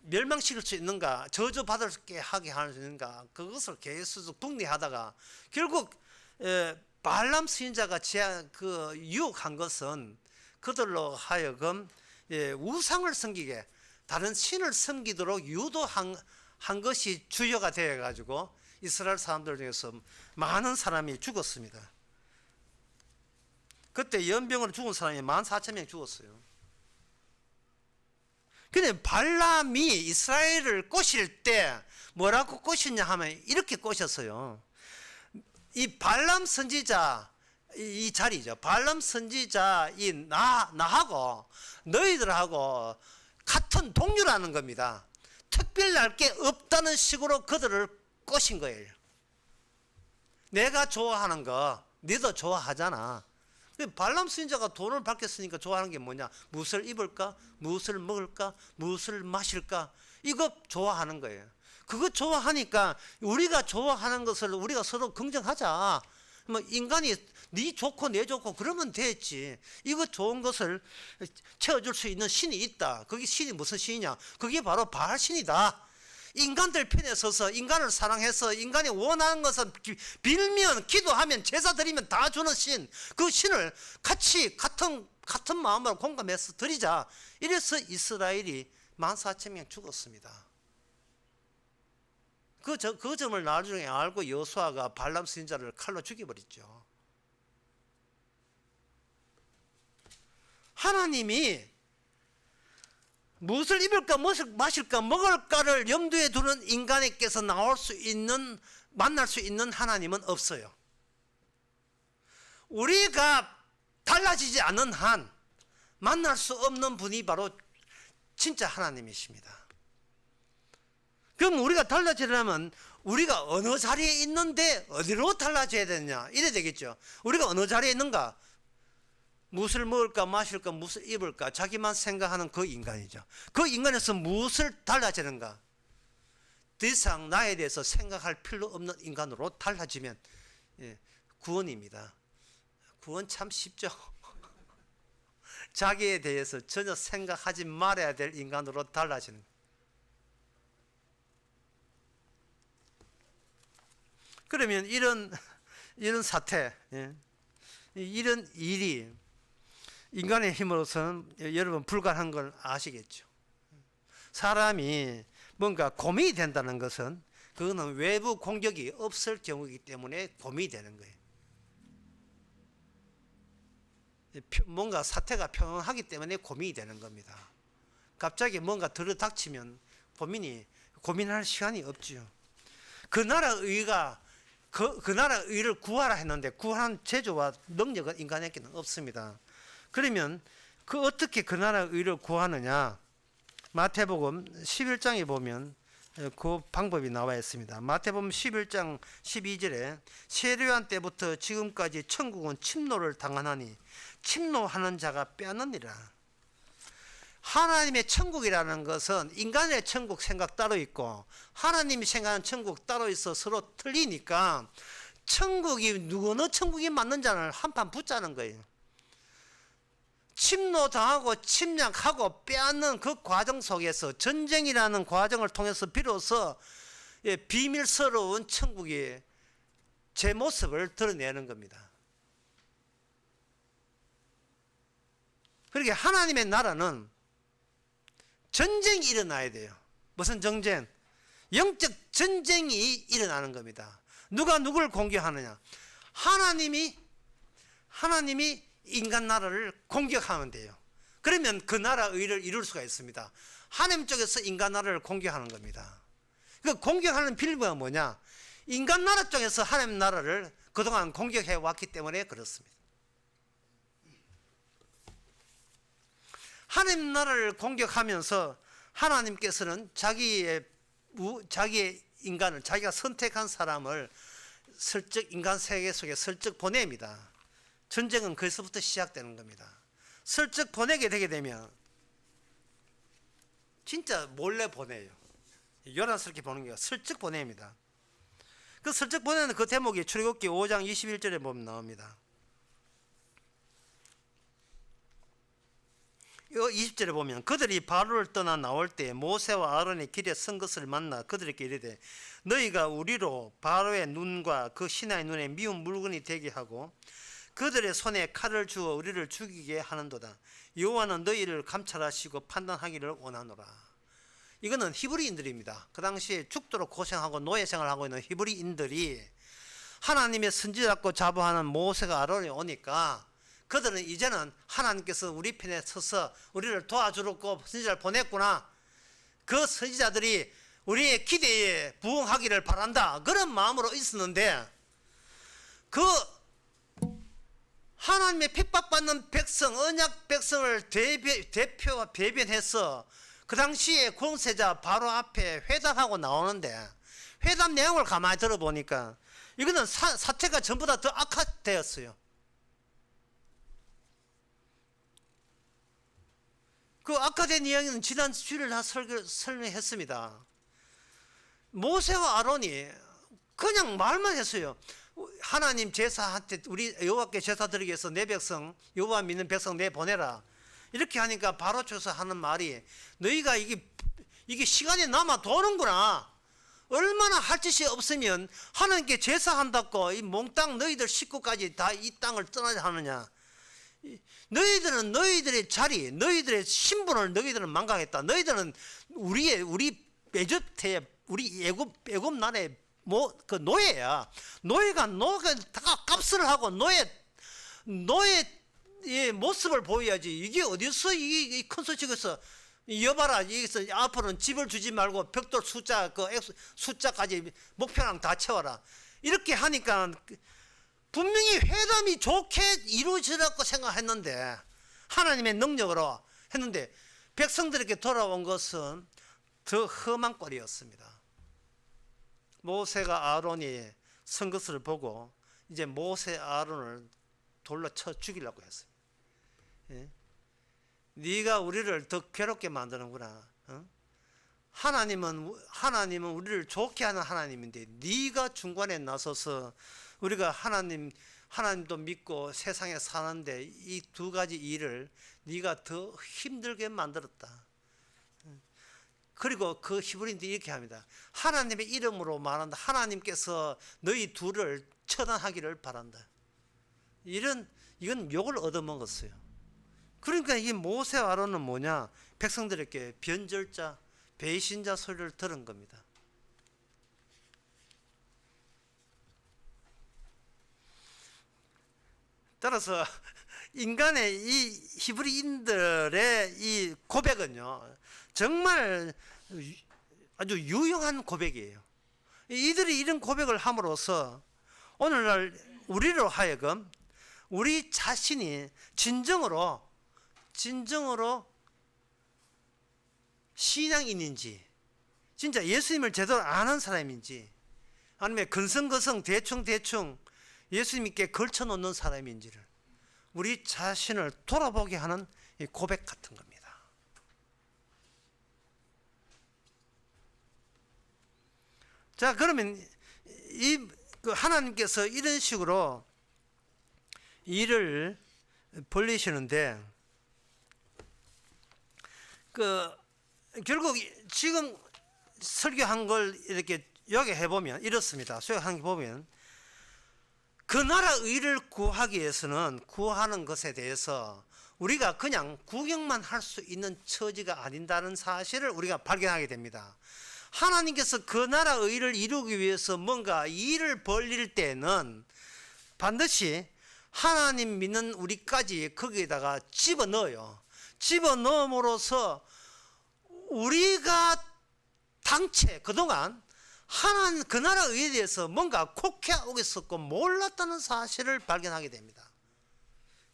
멸망시킬 수 있는가, 저주받게 하게 할 수 있는가, 그것을 계속 궁리하다가 결국 발람 선지자가 유혹한 것은 그들로 하여금 우상을 섬기게, 다른 신을 섬기도록 유도한 것이 주요가 되어 가지고 이스라엘 사람들 중에서 많은 사람이 죽었습니다. 그때 연병으로 죽은 사람이 14,000명 죽었어요. 근데 발람이 이스라엘을 꼬실 때 뭐라고 꼬셨냐 하면 이렇게 꼬셨어요. 이 발람 선지자 이 자리죠. 발람 선지자 나하고 너희들하고 같은 동료라는 겁니다. 특별할 게 없다는 식으로 그들을 꼬신 거예요. 내가 좋아하는 거 너도 좋아하잖아. 발람 선지자가 돈을 받겠으니까 좋아하는 게 뭐냐? 무엇을 입을까? 무엇을 먹을까? 무엇을 마실까? 이거 좋아하는 거예요. 그거 좋아하니까 우리가 좋아하는 것을 우리가 서로 긍정하자. 뭐 인간이 네 좋고 내 좋고 그러면 됐지. 이거 좋은 것을 채워줄 수 있는 신이 있다. 그게 신이 무슨 신이냐? 그게 바로 바알신이다. 인간들 편에 서서 인간을 사랑해서 인간이 원하는 것은 빌면 기도하면 제사 드리면 다 주는 신, 그 신을 같이 같은 마음으로 공감해서 드리자. 이래서 이스라엘이 14,000명 죽었습니다. 그 점을 나중에 알고 여호수아가 발람 선지자를 칼로 죽여버렸죠. 하나님이 무엇을 입을까, 무엇을 마실까, 먹을까를 염두에 두는 인간에게서 만날 수 있는 하나님은 없어요. 우리가 달라지지 않는 한 만날 수 없는 분이 바로 진짜 하나님이십니다. 그럼 우리가 달라지려면 우리가 어느 자리에 있는데 어디로 달라져야 되느냐 이래 되겠죠. 우리가 어느 자리에 있는가, 무엇을 먹을까 마실까 무엇을 입을까 자기만 생각하는 그 인간이죠. 그 인간에서 무엇을 달라지는가, 더 이상 나에 대해서 생각할 필요 없는 인간으로 달라지면 구원입니다. 구원 참 쉽죠. 자기에 대해서 전혀 생각하지 말아야 될 인간으로 달라지는. 그러면 이런 사태, 이런 일이 인간의 힘으로서는 여러분 불가능한 걸 아시겠죠. 사람이 뭔가 고민이 된다는 것은 그거는 외부 공격이 없을 경우이기 때문에 고민이 되는 거예요. 뭔가 사태가 평온하기 때문에 고민이 되는 겁니다. 갑자기 뭔가 들이닥치면 고민할 시간이 없죠. 그 나라 의가 그 나라 의를 구하라 했는데 구한 재주와 능력은 인간에게는 없습니다. 그러면 어떻게 그 나라 의를 구하느냐? 마태복음 11장에 보면 그 방법이 나와 있습니다. 마태복음 11장 12절에 세례요한 때부터 지금까지 천국은 침노를 당하나니 침노하는 자가 빼앗느니라. 하나님의 천국이라는 것은 인간의 천국 생각 따로 있고 하나님이 생각하는 천국 따로 있어 서로 틀리니까 어느 천국이 맞는 자를 한판 붙자는 거예요. 침노당하고 침략하고 빼앗는 그 과정 속에서 전쟁이라는 과정을 통해서 비로소 비밀스러운 천국이 제 모습을 드러내는 겁니다. 그러니까 하나님의 나라는 전쟁이 일어나야 돼요. 무슨 전쟁? 영적 전쟁이 일어나는 겁니다. 누가 누구를 공격하느냐? 하나님이 인간 나라를 공격하면 돼요. 그러면 그 나라 의를 이룰 수가 있습니다. 하나님 쪽에서 인간 나라를 공격하는 겁니다. 그 공격하는 빌미가 뭐냐? 인간 나라 쪽에서 하나님 나라를 그동안 공격해 왔기 때문에 그렇습니다. 하나님 나라를 공격하면서 하나님께서는 자기의 자기의 인간을, 자기가 선택한 사람을 슬쩍 인간 세계 속에 슬쩍 보냅니다. 전쟁은 거기서부터 시작되는 겁니다. 슬쩍 보내게 되게 되면 진짜 몰래 보내요. 요란스럽게 보는 게 슬쩍 보냅니다. 그 슬쩍 보내는 그 대목이 출애굽기 5장 21절에 보면 나옵니다. 이 20절에 보면 그들이 바로를 떠나 나올 때 모세와 아론이 길에 선 것을 만나 그들에게 이르되 너희가 우리로 바로의 눈과 그 신하의 눈에 미운 물건이 되게 하고 그들의 손에 칼을 주어 우리를 죽이게 하는도다. 여호와는 너희를 감찰하시고 판단하기를 원하노라. 이거는 히브리인들입니다. 그 당시에 죽도록 고생하고 노예 생활하고 있는 히브리인들이 하나님의 선지자고 자부하는 모세가 아론이 오니까 그들은 이제는 하나님께서 우리 편에 서서 우리를 도와주려고 선지자를 보냈구나. 그 선지자들이 우리의 기대에 부응하기를 바란다. 그런 마음으로 있었는데 그 하나님의 핍박받는 백성, 언약 백성을 대표와 배변해서 그 당시에 권세자 바로 앞에 회담하고 나오는데 회담 내용을 가만히 들어보니까 이거는 사태가 전부 다 더 악화되었어요. 그 악화된 이야기는 지난 주일에 다 설명했습니다. 모세와 아론이 그냥 말만 했어요. 하나님 제사한테 우리 여호와께 제사 드리기 위해서 내 백성 여호와 믿는 백성 내보내라. 이렇게 하니까 바로 쳐서 하는 말이 너희가 이게 시간이 남아 도는구나. 얼마나 할 짓이 없으면 하나님께 제사한다고 이 몽땅 너희들 식구까지 다 이 땅을 떠나야 하느냐. 너희들은 너희들의 자리, 너희들의 신분을 너희들은 망각했다. 너희들은 우리 에집트의 우리 애굽 나라의 그 노예야. 노예가 다 값을 하고 노예의 모습을 보여야지. 이게 어디서 이 큰 소식에서 여봐라. 여기서 앞으로는 집을 주지 말고 벽돌 숫자까지 목표랑 다 채워라. 이렇게 하니까 분명히 회담이 좋게 이루어지라고 생각했는데 하나님의 능력으로 했는데 백성들에게 돌아온 것은 더 험한 꼴이었습니다. 모세가 아론이 선 것을 보고 이제 모세 아론을 돌로 쳐 죽이려고 했습니다. 예? 네가 우리를 더 괴롭게 만드는구나. 하나님은 우리를 좋게 하는 하나님인데 네가 중간에 나서서 우리가 하나님도 믿고 세상에 사는데 이 두 가지 일을 네가 더 힘들게 만들었다. 그리고 그 히브리인들이 이렇게 합니다. 하나님의 이름으로 말한다. 하나님께서 너희 둘을 처단하기를 바란다. 이건 욕을 얻어먹었어요. 그러니까 이 모세와 아론은 뭐냐? 백성들에게 변절자, 배신자 소리를 들은 겁니다. 따라서 인간의 이 히브리인들의 이 고백은요, 정말 아주 유용한 고백이에요. 이들이 이런 고백을 함으로써 오늘날 우리로 하여금 우리 자신이 진정으로 신앙인인지, 진짜 예수님을 제대로 아는 사람인지, 아니면 근성거성 대충 예수님께 걸쳐놓는 사람인지를 우리 자신을 돌아보게 하는 고백 같은 겁니다. 자, 그러면 하나님께서 이런 식으로 일을 벌리시는데, 결국 지금 설교한 걸 이렇게 요약해 보면 이렇습니다. 요약한 게 보면 그 나라 의를 구하기 위해서는 구하는 것에 대해서 우리가 그냥 구경만 할 수 있는 처지가 아닌다는 사실을 우리가 발견하게 됩니다. 하나님께서 그 나라 의를 이루기 위해서 뭔가 일을 벌릴 때는 반드시 하나님 믿는 우리까지 거기에다가 집어넣어요. 집어넣음으로써 우리가 당최 그동안 하나님 그 나라 의에 대해서 뭔가 곡해하고 있었고 몰랐다는 사실을 발견하게 됩니다.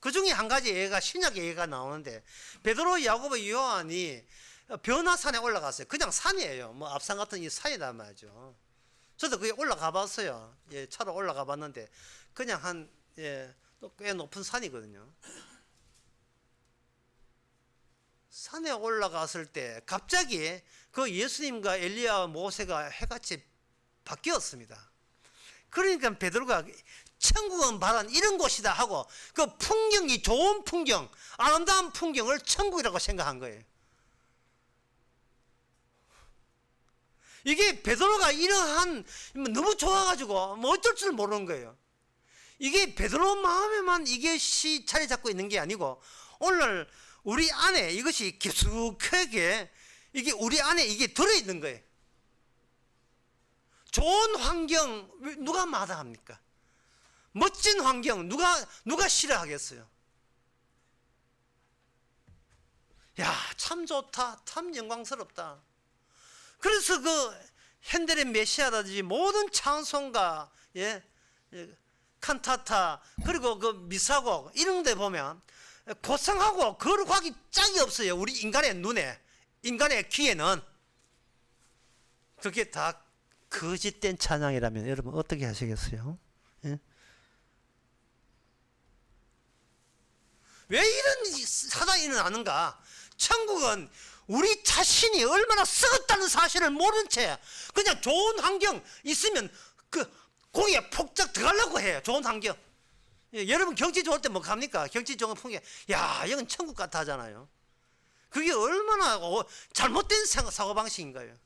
그 중에 한 가지 예가 신약 예가 나오는데 베드로, 야고보, 요한이 변화산에 올라갔어요. 그냥 산이에요. 뭐 앞산 같은 이 산이란 말이죠. 저도 그게 올라가 봤어요. 예, 차로 올라가 봤는데 그냥 한 예, 꽤 높은 산이거든요. 산에 올라갔을 때 갑자기 그 예수님과 엘리야와 모세가 해같이 바뀌었습니다. 그러니까 베드로가 천국은 바로 이런 곳이다 하고 그 풍경이 좋은 풍경, 아름다운 풍경을 천국이라고 생각한 거예요. 이게 베드로가 이러한 너무 좋아가지고 뭐 어쩔 줄 모르는 거예요. 이게 베드로 마음에만 이게 자리 잡고 있는 게 아니고 오늘 우리 안에 이것이 깊숙하게 이게 우리 안에 이게 들어있는 거예요. 좋은 환경 누가 마다합니까? 멋진 환경 누가 싫어하겠어요? 야, 참 좋다, 참 영광스럽다. 그래서 그 핸델의 메시아라든지 모든 찬송가, 예, 칸타타 그리고 그 미사곡 이런 데 보면 고상하고 거룩하기 짝이 없어요. 우리 인간의 눈에, 인간의 귀에는. 그게 다 거짓된 찬양이라면 여러분 어떻게 하시겠어요? 예? 왜 이런 사단이 일어나는가? 천국은 우리 자신이 얼마나 썩었다는 사실을 모른 채 그냥 좋은 환경 있으면 그 거기에 폭삭 들어가려고 해요. 좋은 환경. 예, 여러분 경치 좋을 때 뭐 갑니까? 경치 좋은 풍경. 야, 여긴 천국 같아 하잖아요. 그게 얼마나 잘못된 사고방식인가요?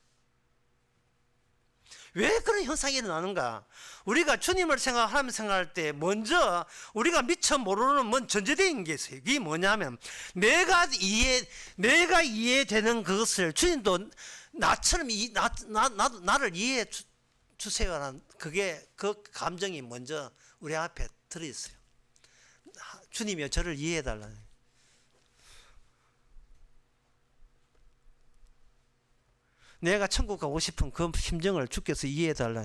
왜 그런 현상이 일어나는가? 우리가 주님을 하나님 생각할 때 먼저 우리가 미처 모르는 뭔 전제되는 게 있어요. 그게 뭐냐면 내가 이해되는 그것을 주님도 나처럼 나를 이해해 주세요라는 그게 그 감정이 먼저 우리 앞에 들어 있어요. 주님이여 저를 이해해 달라는. 내가 천국 가고 싶은 그 심정을 주께서 이해해 달라.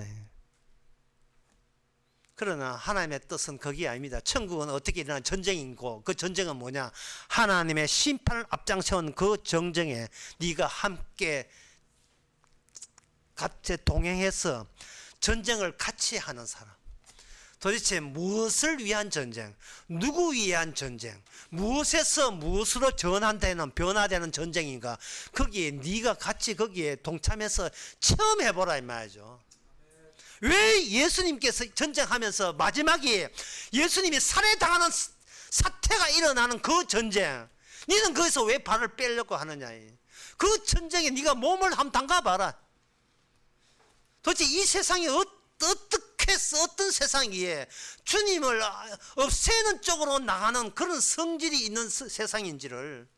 그러나 하나님의 뜻은 거기 아닙니다. 천국은 어떻게 일어나는 전쟁이고 그 전쟁은 뭐냐? 하나님의 심판을 앞장세운 그 정쟁에 네가 함께 같이 동행해서 전쟁을 같이 하는 사람. 도대체 무엇을 위한 전쟁? 누구 위한 전쟁? 무엇에서 무엇으로 변화되는 전쟁인가? 거기에 네가 같이 거기에 동참해서 체험해보라 이 말이죠. 왜 예수님께서 전쟁하면서 마지막에 예수님이 살해당하는 사태가 일어나는 그 전쟁, 너는 거기서 왜 발을 빼려고 하느냐? 그 전쟁에 네가 몸을 한번 담가봐라. 도대체 이 세상이 어떻게 해서 어떤 세상이에 주님을 없애는 쪽으로 나가는 그런 성질이 있는 세상인지를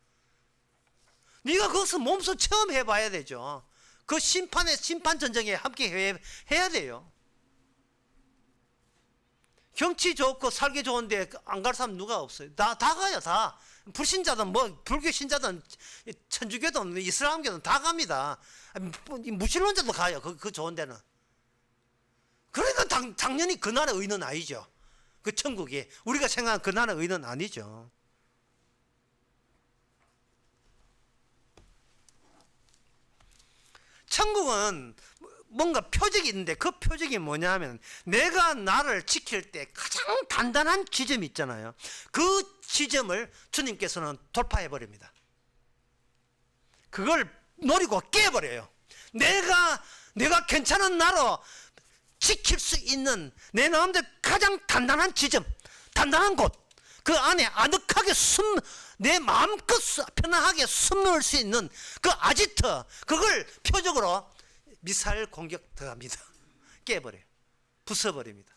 네가 그것을 몸소 체험해 봐야 되죠. 그 심판 전쟁에 함께 해야 돼요. 경치 좋고 살기 좋은데 안 갈 사람 누가 없어요. 다 가요. 다 불신자든 뭐 불교 신자든 천주교든 이슬람교든 다 갑니다. 무신론자도 가요. 그 좋은 데는. 그러니까 당연히 그 나라의 의는 아니죠. 그 천국이 우리가 생각하는 그 나라의 의는 아니죠. 천국은 뭔가 표적이 있는데 그 표적이 뭐냐면 내가 나를 지킬 때 가장 단단한 지점이 있잖아요. 그 지점을 주님께서는 돌파해 버립니다. 그걸 노리고 깨버려요. 내가 괜찮은 나로 지킬 수 있는 내 마음대로 가장 단단한 지점, 단단한 곳, 그 안에 아늑하게 내 마음껏 편안하게 숨을 수 있는 그 아지트, 그걸 표적으로 미사일 공격 들어갑니다. 깨버려요. 부숴버립니다.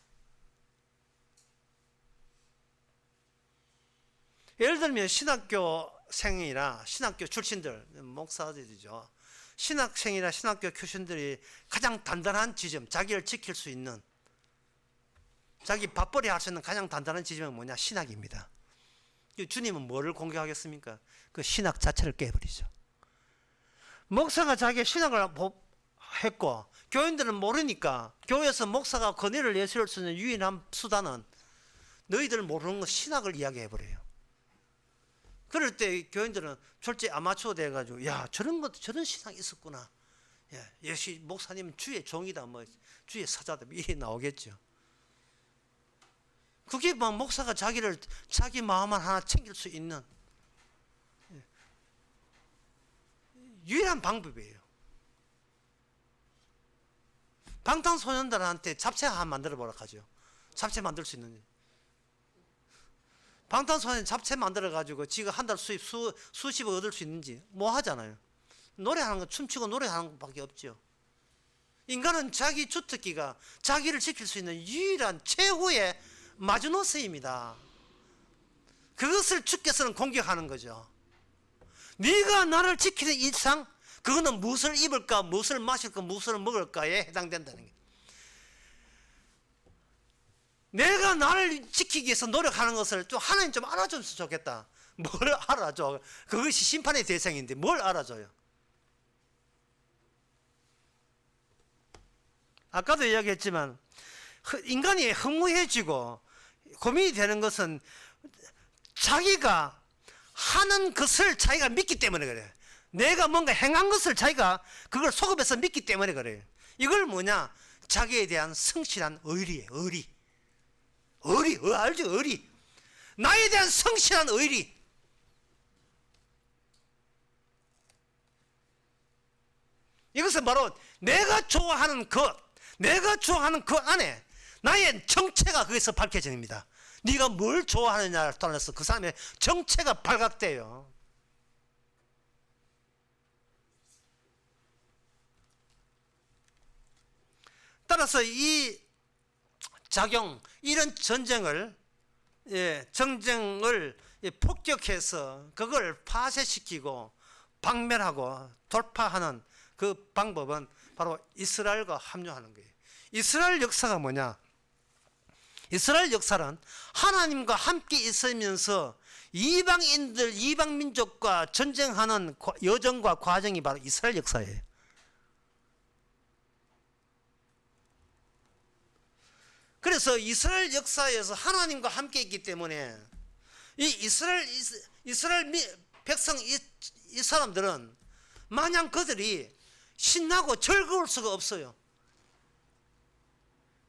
예를 들면 신학교생이나 신학교 출신들, 목사들이죠. 신학생이나 신학교 교신들이 가장 단단한 지점, 자기를 지킬 수 있는, 자기 밥벌이 할 수 있는 가장 단단한 지점은 뭐냐? 신학입니다. 주님은 뭐를 공격하겠습니까? 그 신학 자체를 깨버리죠. 목사가 자기의 신학을 했고 교인들은 모르니까 교회에서 목사가 권위를 내세울 수 있는 유일한 수단은 너희들 모르는 거 신학을 이야기해버려요. 그럴 때 교인들은 졸지 아마추어 돼가지고 야 저런 것도 저런 신앙이 있었구나. 예, 역시 목사님은 주의 종이다, 뭐 주의 사자다 이게 나오겠죠. 그게 막 목사가 자기 마음을 하나 챙길 수 있는 유일한 방법이에요. 방탄소년단한테 잡채 하나 만들어 보라 하죠. 잡채 만들 수 있는지. 방탄소년단 잡채 만들어 가지고 지가 한 달 수입 수십억 얻을 수 있는지 뭐 하잖아요. 노래하는 거, 춤추고 노래하는 것밖에 없죠. 인간은 자기 주특기가 자기를 지킬 수 있는 유일한 최후의 마지노선입니다. 그것을 주께서는 공격하는 거죠. 네가 나를 지키는 이상 그거는 무엇을 입을까, 무엇을 마실까, 무엇을 먹을까에 해당된다는 게. 내가 나를 지키기 위해서 노력하는 것을 좀 하나님 좀 알아줬으면 좋겠다. 뭘 알아줘? 그것이 심판의 대상인데 뭘 알아줘요? 아까도 이야기했지만 인간이 허무해지고 고민이 되는 것은 자기가 하는 것을 자기가 믿기 때문에 그래요. 내가 뭔가 행한 것을 자기가 그걸 속업해서 믿기 때문에 그래요. 이걸 뭐냐? 자기에 대한 성실한 의리예요. 의리 알죠? 의리. 나에 대한 성실한 의리. 이것은 바로 내가 좋아하는 것, 내가 좋아하는 그 안에 나의 정체가 거기서 밝혀집니다. 네가 뭘 좋아하느냐를 따라서 그 사람의 정체가 발각돼요. 따라서 이 작용, 이런 전쟁을 폭격해서 그걸 파쇄시키고 박멸하고 돌파하는 그 방법은 바로 이스라엘과 합류하는 거예요. 이스라엘 역사가 뭐냐? 이스라엘 역사는 하나님과 함께 있으면서 이방인들, 이방민족과 전쟁하는 여정과 과정이 바로 이스라엘 역사예요. 그래서 이스라엘 역사에서 하나님과 함께 있기 때문에 이 이스라엘 백성 이 사람들은 마냥 그들이 신나고 즐거울 수가 없어요.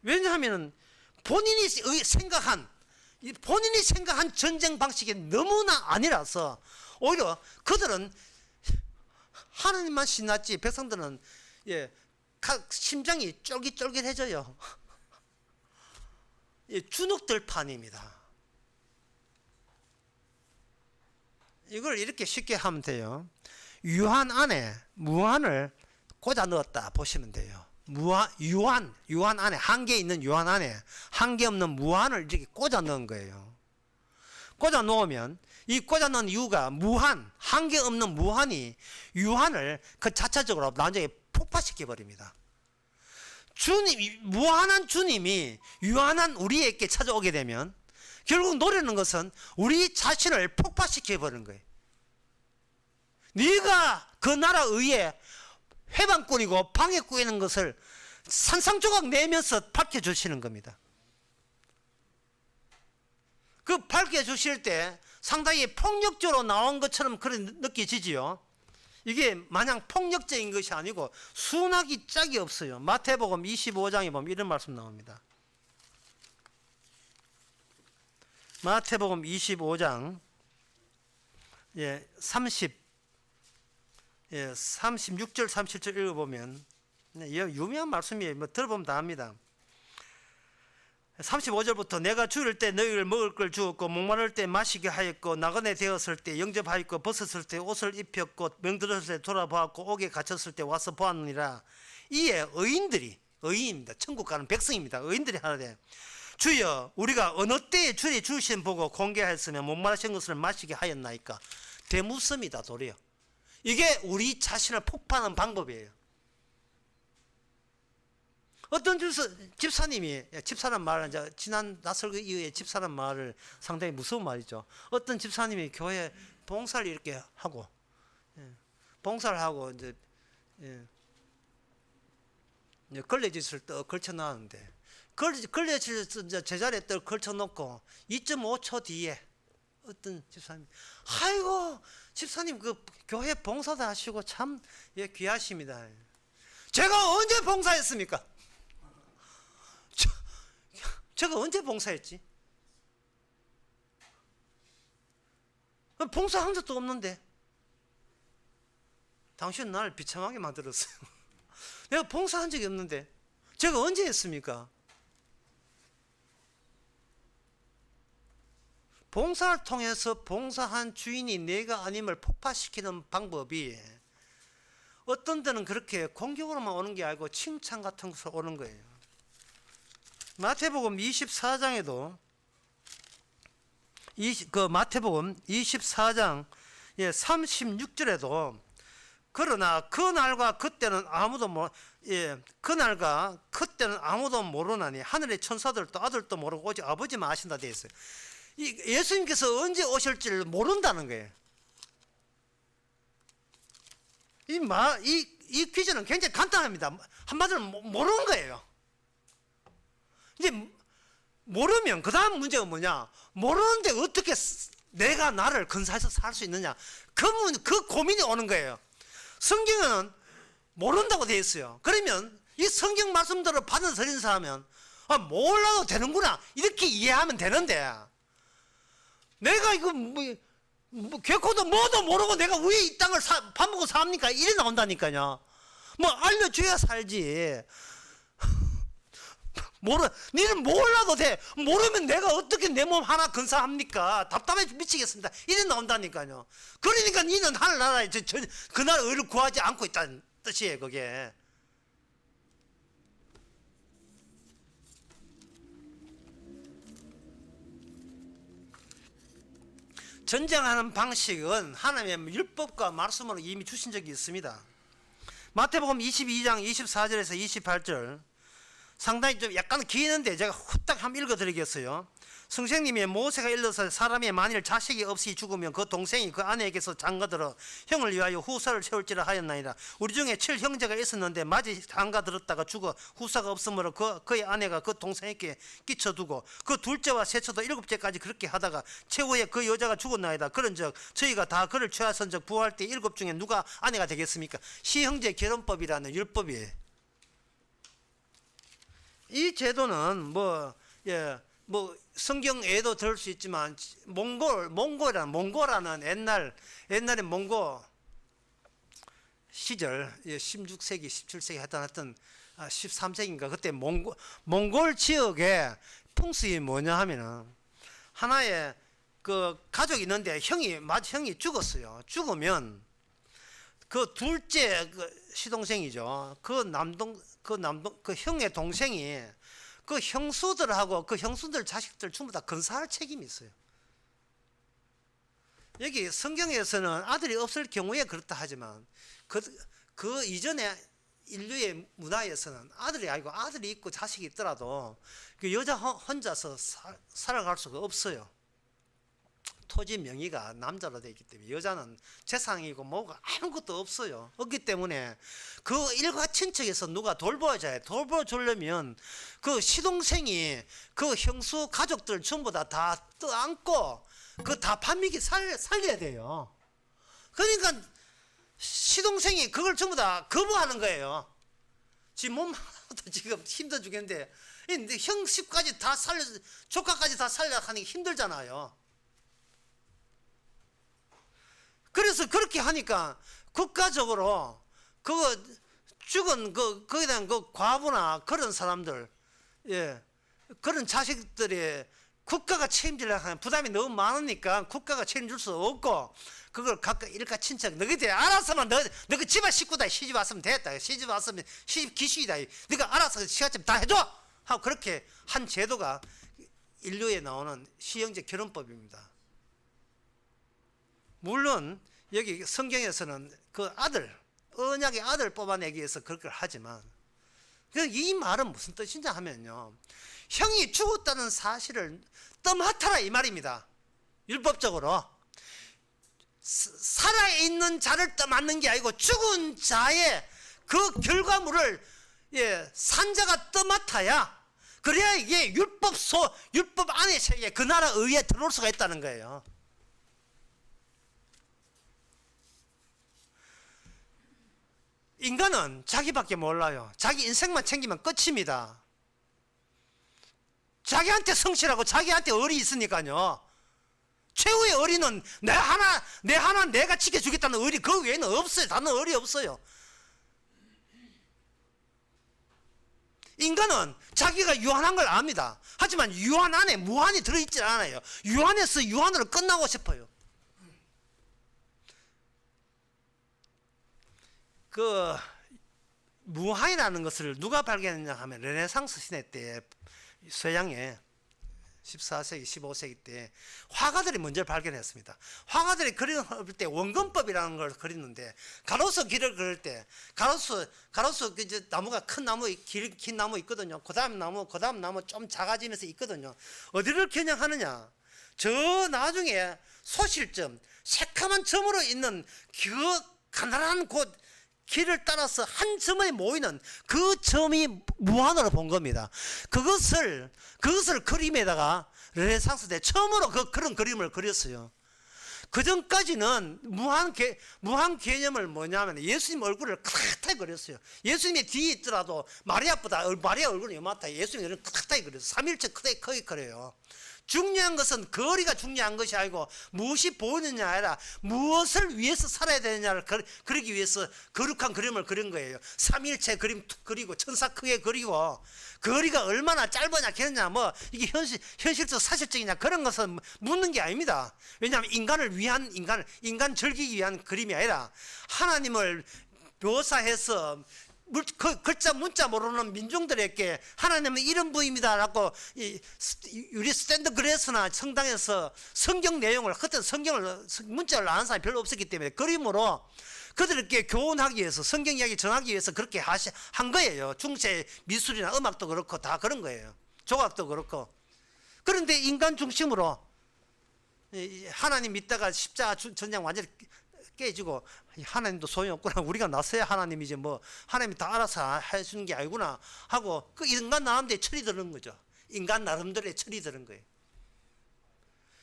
왜냐하면 본인이 생각한 전쟁 방식이 너무나 아니라서 오히려 그들은 하나님만 신났지 백성들은 심장이 쫄깃쫄깃해져요. 주눅들 판입니다. 이걸 이렇게 쉽게 하면 돼요. 유한 안에 무한을 꽂아 넣었다 보시면 돼요. 유한 안에, 한계 있는 유한 안에 한계 없는 무한을 이렇게 꽂아 넣은 거예요. 꽂아 놓으면 이 꽂아 넣은 이유가 무한, 한계 없는 무한이 유한을 그 자체적으로 나중에 폭파시켜 버립니다. 무한한 주님이 유한한 우리에게 찾아오게 되면 결국 노리는 것은 우리 자신을 폭파시켜 버리는 거예요. 네가 그 나라 의에 회방꾼이고 방해꾼인 것을 산상조각 내면서 밝혀주시는 겁니다. 그 밝혀주실 때 상당히 폭력적으로 나온 것처럼 그렇게 느껴지지요. 이게 마냥 폭력적인 것이 아니고 순하기 짝이 없어요. 마태복음 25장에 보면 이런 말씀 나옵니다. 마태복음 25장 36절 37절 읽어보면 유명한 말씀이에요. 뭐 들어보면 다 압니다. 35절부터 내가 줄일 때 너희를 먹을 걸 주었고 목마를 때 마시게 하였고 나그네 되었을 때 영접하였고 벗었을 때 옷을 입혔고 병들었을 때 돌아보았고 옥에 갇혔을 때 와서 보았느니라. 이에 의인입니다. 천국 가는 백성입니다. 의인들이 하되 주여 우리가 어느 때에 주의 주신 보고 공개하였으며 목마르신 것을 마시게 하였나이까. 대묻습니다. 도리어 이게 우리 자신을 폭파하는 방법이에요. 어떤 집사람 말은 이제 지난 나설교 이후에 집사람 말을 상당히 무서운 말이죠. 어떤 집사님이 교회 봉사를 이렇게 하고, 봉사를 하고 이제 걸레짓을 떡 걸쳐놨는데 걸레짓을 제자리에 떡 걸쳐놓고 2.5초 뒤에 어떤 집사님, 아이고 집사님 그 교회 봉사도 하시고 참 귀하십니다. 제가 언제 봉사했습니까? 제가 언제 봉사했지? 봉사한 적도 없는데 당신은 나를 비참하게 만들었어요. 내가 봉사한 적이 없는데 제가 언제 했습니까? 봉사를 통해서 봉사한 주인이 내가 아님을 폭발시키는 방법이 어떤 때는 그렇게 공격으로만 오는 게 아니고 칭찬 같은 것으로 오는 거예요. 마태복음 24장에도 마태복음 24장 36절에도 그러나 그날과 그때는 아무도 모르나니 하늘의 천사들도 아들도 모르고 오직 아버지만 아신다 되어 있어요. 예수님께서 언제 오실지를 모른다는 거예요. 이 퀴즈는 굉장히 간단합니다. 한마디로 모르는 거예요. 이제 모르면 그 다음 문제가 뭐냐? 모르는데 어떻게 내가 나를 근사해서 살 수 있느냐? 그 고민이 오는 거예요. 성경은 모른다고 되어 있어요. 그러면 이 성경 말씀대로 받아들인 사람은 몰라도 되는구나 이렇게 이해하면 되는데 내가 이거 결코도 뭐도 모르고 내가 왜 이 땅을 밥 먹고 삽니까? 이래 나온다니까요. 뭐 알려줘야 살지. 니는 몰라도 돼. 모르면 내가 어떻게 내 몸 하나 근사합니까? 답답해 미치겠습니다. 이래 나온다니까요. 그러니까 니는 하늘나라에 그날 의를 구하지 않고 있다는 뜻이에요. 그게. 전쟁하는 방식은 하나님의 율법과 말씀으로 이미 주신 적이 있습니다. 마태복음 22장 24절에서 28절 상당히 좀 약간 기는데 제가 후딱 한번 읽어드리겠어요. 선생님이 모세가 일러서 사람이 만일 자식이 없이 죽으면 그 동생이 그 아내에게서 장가들어 형을 위하여 후사를 세울지라 하였나이다. 우리 중에 7형제가 있었는데 마지 장가들었다가 죽어 후사가 없으므로 그의 아내가 그 동생에게 끼쳐두고 그 둘째와 셋째도 7째까지 그렇게 하다가 최후에 그 여자가 죽었나이다. 그런즉 저희가 다 그를 취하선즉 부활 때 7 중에 누가 아내가 되겠습니까? 시형제 결혼법이라는 율법이에요. 이 제도는 뭐 성경에도 들을 수 있지만 몽고라는 옛날에 몽고 시절 16세기 17세기 하여튼 13세기인가 그때 몽골 지역의 풍습이 뭐냐 하면은 하나의 그 가족이 있는데 형이 죽었어요. 죽으면 그 둘째 시동생이죠. 그 형의 동생이 그 형수들하고 그 형수들 자식들 전부 다 근사할 책임이 있어요. 여기 성경에서는 아들이 없을 경우에 그렇다 하지만 그 이전에 인류의 문화에서는 아들이 아니고 아들이 있고 자식이 있더라도 그 여자 혼자서 살아갈 수가 없어요. 토지 명의가 남자로 되어 있기 때문에 여자는 재산이고 뭐가 아무것도 없어요. 없기 때문에 그 일가 친척에서 누가 돌봐줘야 돌봐주려면 그 시동생이 그 형수 가족들 전부 다 떠안고 그 다 반미기 살려야 돼요. 그러니까 시동생이 그걸 전부 다 거부하는 거예요. 지 몸 하나도 지금 힘들어 죽겠는데 형식까지 다 조카까지 다 살려 하는 게 힘들잖아요. 그래서 그렇게 하니까 국가적으로 그거 죽은 거기에 대한 그 과부나 그런 사람들, 그런 자식들이 국가가 책임지려고 하는 부담이 너무 많으니까 국가가 책임질 수 없고 그걸 각각 일가 친척 너희들이 알아서만 너 그 집안 식구다 시집 왔으면 됐다. 시집 왔으면 시집 기수이다. 네가 알아서 시간쯤 다 해줘 하고 그렇게 한 제도가 인류에 나오는 시형제 결혼법입니다. 물론 여기 성경에서는 그 언약의 아들 뽑아내기 위해서 그걸 하지만 이 말은 무슨 뜻이냐 하면요, 형이 죽었다는 사실을 떠맡아라 이 말입니다. 율법적으로 살아있는 자를 떠맡는 게 아니고 죽은 자의 그 결과물을 산자가 떠맡아야 그래야 이게 율법 안의 세계 그 나라 의에 들어올 수가 있다는 거예요. 인간은 자기밖에 몰라요. 자기 인생만 챙기면 끝입니다. 자기한테 성실하고 자기한테 의리 있으니까요. 최후의 의리는 내 하나 내가 지켜주겠다는 의리, 그 외에는 없어요. 다른 의리 없어요. 인간은 자기가 유한한 걸 압니다. 하지만 유한 안에 무한이 들어있지 않아요. 유한에서 유한으로 끝나고 싶어요. 그 무한이라는 것을 누가 발견했냐 하면 르네상스 시대 때 서양에 14세기, 15세기 때 화가들이 먼저 발견했습니다. 화가들이 그릴 때 원근법이라는 걸 그리는데 가로수 길을 그릴 때 가로수 그 나무가 큰 나무, 긴 나무 있거든요. 그다음 나무 좀 작아지면서 있거든요. 어디를 겨냥하느냐? 저 나중에 소실점, 새카만 점으로 있는 그 가난한 곳 길을 따라서 한 점에 모이는 그 점이 무한으로 본 겁니다. 그것을 그림에다가 르네상스 때 처음으로 그런 그림을 그렸어요. 그 전까지는 무한 개념을 뭐냐면 예수님 얼굴을 크게 그렸어요. 예수님의 뒤에 있더라도 마리아 얼굴은 요만하다. 예수님 얼굴은 크게 그렸어요. 삼일체 크게 그려요. 중요한 것은 거리가 중요한 것이 아니고 무엇이 보이느냐 아니라 무엇을 위해서 살아야 되느냐를 그리기 위해서 거룩한 그림을 그린 거예요. 삼일체 그림 그리고 천사 크게 그리고 거리가 얼마나 짧으냐 길느냐 뭐 이게 현실적 사실적이냐 그런 것은 묻는 게 아닙니다. 왜냐하면 인간 즐기기 위한 그림이 아니라 하나님을 묘사해서 글자 문자 모르는 민중들에게 하나님은 이런 분입니다라고 우리 스탠드 그레스나 성당에서 성경 내용을 그때 성경을 문자를 아는 사람이 별로 없었기 때문에 그림으로 그들에게 교훈하기 위해서 성경 이야기 전하기 위해서 그렇게 한 거예요. 중세 미술이나 음악도 그렇고 다 그런 거예요. 조각도 그렇고. 그런데 인간 중심으로 하나님 믿다가 십자가 전쟁 완전히 깨지고 하나님도 소용없구나. 우리가 나서야 하나님이지 뭐 하나님이 다 알아서 해주는 게 아니구나 하고 그 인간 나름대로 철이 드는 거죠. 인간 나름대로의 철이 드는 거예요.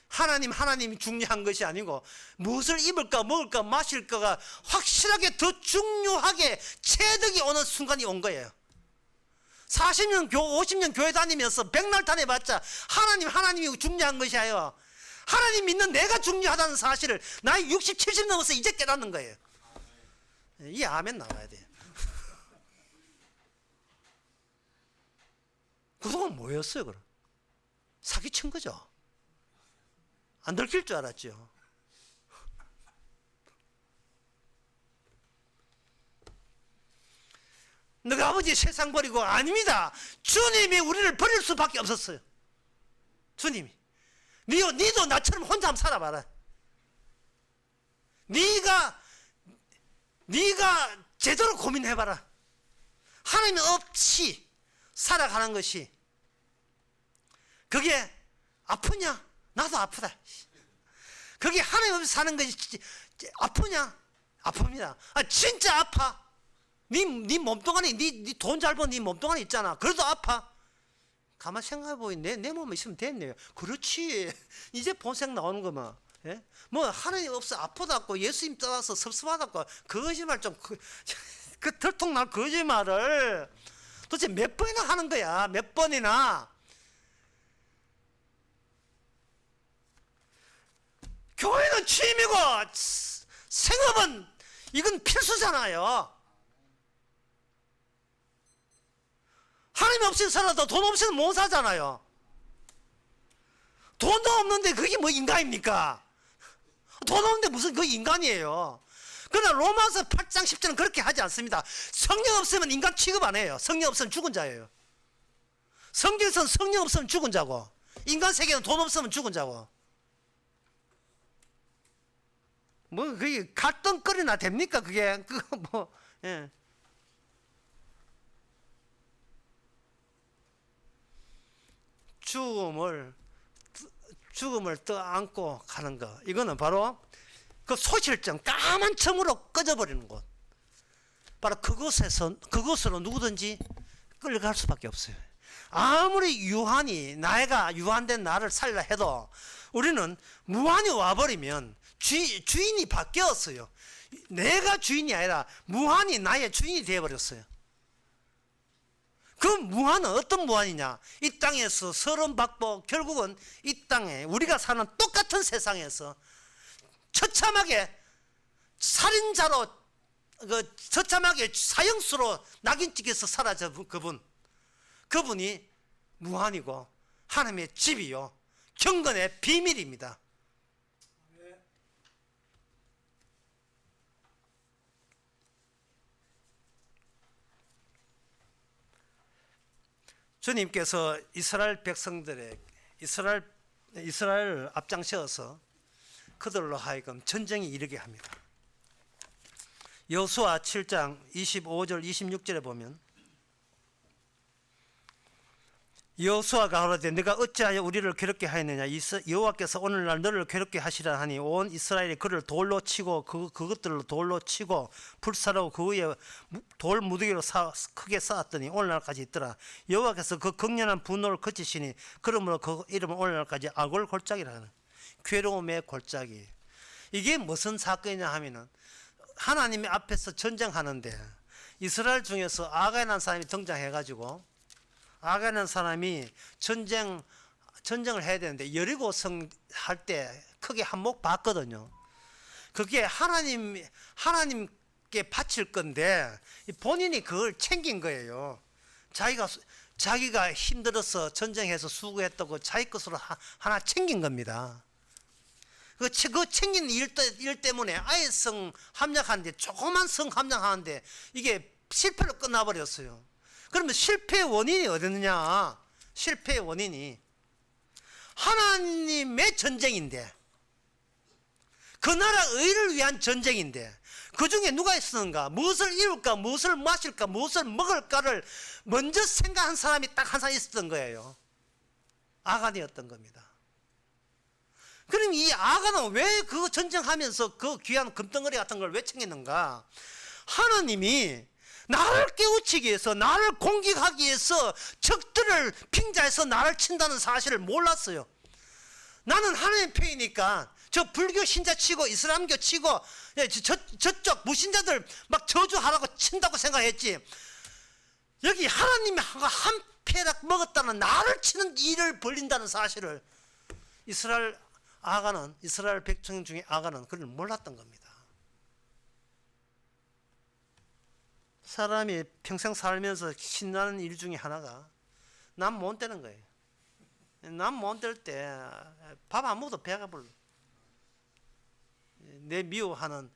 하나님이 중요한 것이 아니고 무엇을 입을까 먹을까 마실까가 확실하게 더 중요하게 체득이 오는 순간이 온 거예요. 40년 50년 교회 다니면서 백날 다녀봤자 하나님이 중요한 것이 아니에요. 하나님 믿는 내가 중요하다는 사실을 나이 60, 70 넘어서 이제 깨닫는 거예요. 이 아멘 나와야 돼요. 그동안 뭐였어요 그럼? 사기친 거죠. 안 들킬 줄 알았죠. 너가 아버지 세상 버리고 아닙니다. 주님이 우리를 버릴 수밖에 없었어요. 주님이. 니도 나처럼 혼자 한번 살아봐라. 네가 제대로 고민해봐라. 하나님 없이 살아가는 것이 그게 아프냐? 나도 아프다. 그게 하나님 없이 사는 것이 아프냐? 아픕니다. 진짜 아파. 네 몸뚱아리, 네 돈 잘 번 네 몸뚱아리 있잖아. 그래도 아파. 가만 생각해보니 내 몸에 있으면 됐네요. 그렇지. 이제 본색 나오는 거만. 예? 뭐 하나님 없어 아프다고 예수님 떠나서 섭섭하다고 거짓말 좀 그 들통날 거짓말을 도대체 몇 번이나 하는 거야. 몇 번이나. 교회는 취미고 생업은 이건 필수잖아요. 하나님 없이 살아도 돈 없이는 못 사잖아요. 돈도 없는데 그게 뭐 인간입니까? 돈 없는데 무슨 그 인간이에요. 그러나 로마서 8장 10절은 그렇게 하지 않습니다. 성령 없으면 인간 취급 안 해요. 성령 없으면 죽은 자예요. 성경에서는 성령 없으면 죽은 자고 인간 세계는 돈 없으면 죽은 자고 뭐 그게 갈등거리나 됩니까 그게 그거 뭐 예. 죽음을 떠안고 가는 거 이거는 바로 그 소실점 까만 점으로 꺼져버리는 곳 바로 그곳으로 누구든지 끌려갈 수밖에 없어요. 아무리 내가 유한된 나를 살려 해도 우리는 무한히 와버리면 주인이 바뀌었어요. 내가 주인이 아니라 무한이 나의 주인이 되어버렸어요. 그 무한은 어떤 무한이냐? 이 땅에서 서론 받고 결국은 이 땅에 우리가 사는 똑같은 세상에서 처참하게 살인자로 처참하게 사형수로 낙인찍혀서 사라져 그분이 무한이고 하나님의 집이요 경건의 비밀입니다. 주님께서 이스라엘 백성들의 이스라엘 앞장서서 그들로 하여금 전쟁이 이르게 합니다. 여호수아 7장 25절 26절에 보면 여호수아가 가로되 내가 어찌하여 우리를 괴롭게 하였느냐 여호와께서 오늘날 너를 괴롭게 하시라 하니 온 이스라엘이 그를 돌로 치고 그것들로 돌로 치고 불사르고 그 위에 돌 무더기로 크게 쌓았더니 오늘날까지 있더라. 여호와께서 그 극렬한 분노를 그치시니 그러므로 그 이름은 오늘날까지 아골 골짜기라 하는 괴로움의 골짜기. 이게 무슨 사건이냐 하면은 하나님의 앞에서 전쟁하는데 이스라엘 중에서 아가이라는 사람이 등장해가지고 아가이라는 사람이 전쟁을 해야 되는데 여리고 성 할 때 크게 한몫 봤거든요. 그게 하나님께 바칠 건데 본인이 그걸 챙긴 거예요. 자기가 힘들어서 전쟁해서 수고했다고 자기 것으로 하나 챙긴 겁니다. 그 챙긴 일 때문에 아예 성 함락하는데 조그만 성 함락하는데 이게 실패로 끝나버렸어요. 그러면 실패의 원인이 어디느냐? 실패의 원인이 하나님의 전쟁인데 그 나라 의를 위한 전쟁인데 그 중에 누가 있었는가? 무엇을 이룰까? 무엇을 마실까? 무엇을 먹을까를 먼저 생각한 사람이 딱 한 사람 있었던 거예요. 아간이었던 겁니다. 그럼 이 아간은 왜 그 전쟁하면서 그 귀한 금덩어리 같은 걸 왜 챙겼는가? 하나님이 나를 깨우치기 위해서 나를 공격하기 위해서 적들을 빙자해서 나를 친다는 사실을 몰랐어요. 나는 하나님 편이니까 저 불교 신자 치고 이슬람교 치고 저쪽 무신자들 막 저주하라고 친다고 생각했지, 여기 하나님이 한 패락 먹었다는 나를 치는 일을 벌린다는 사실을 이스라엘 백성 중에 아간은 그걸 몰랐던 겁니다. 사람이 평생 살면서 신나는 일 중에 하나가 남 못 되는 거예요. 남 못 될 때 밥 안 먹어도 배가 불러. 내 미워하는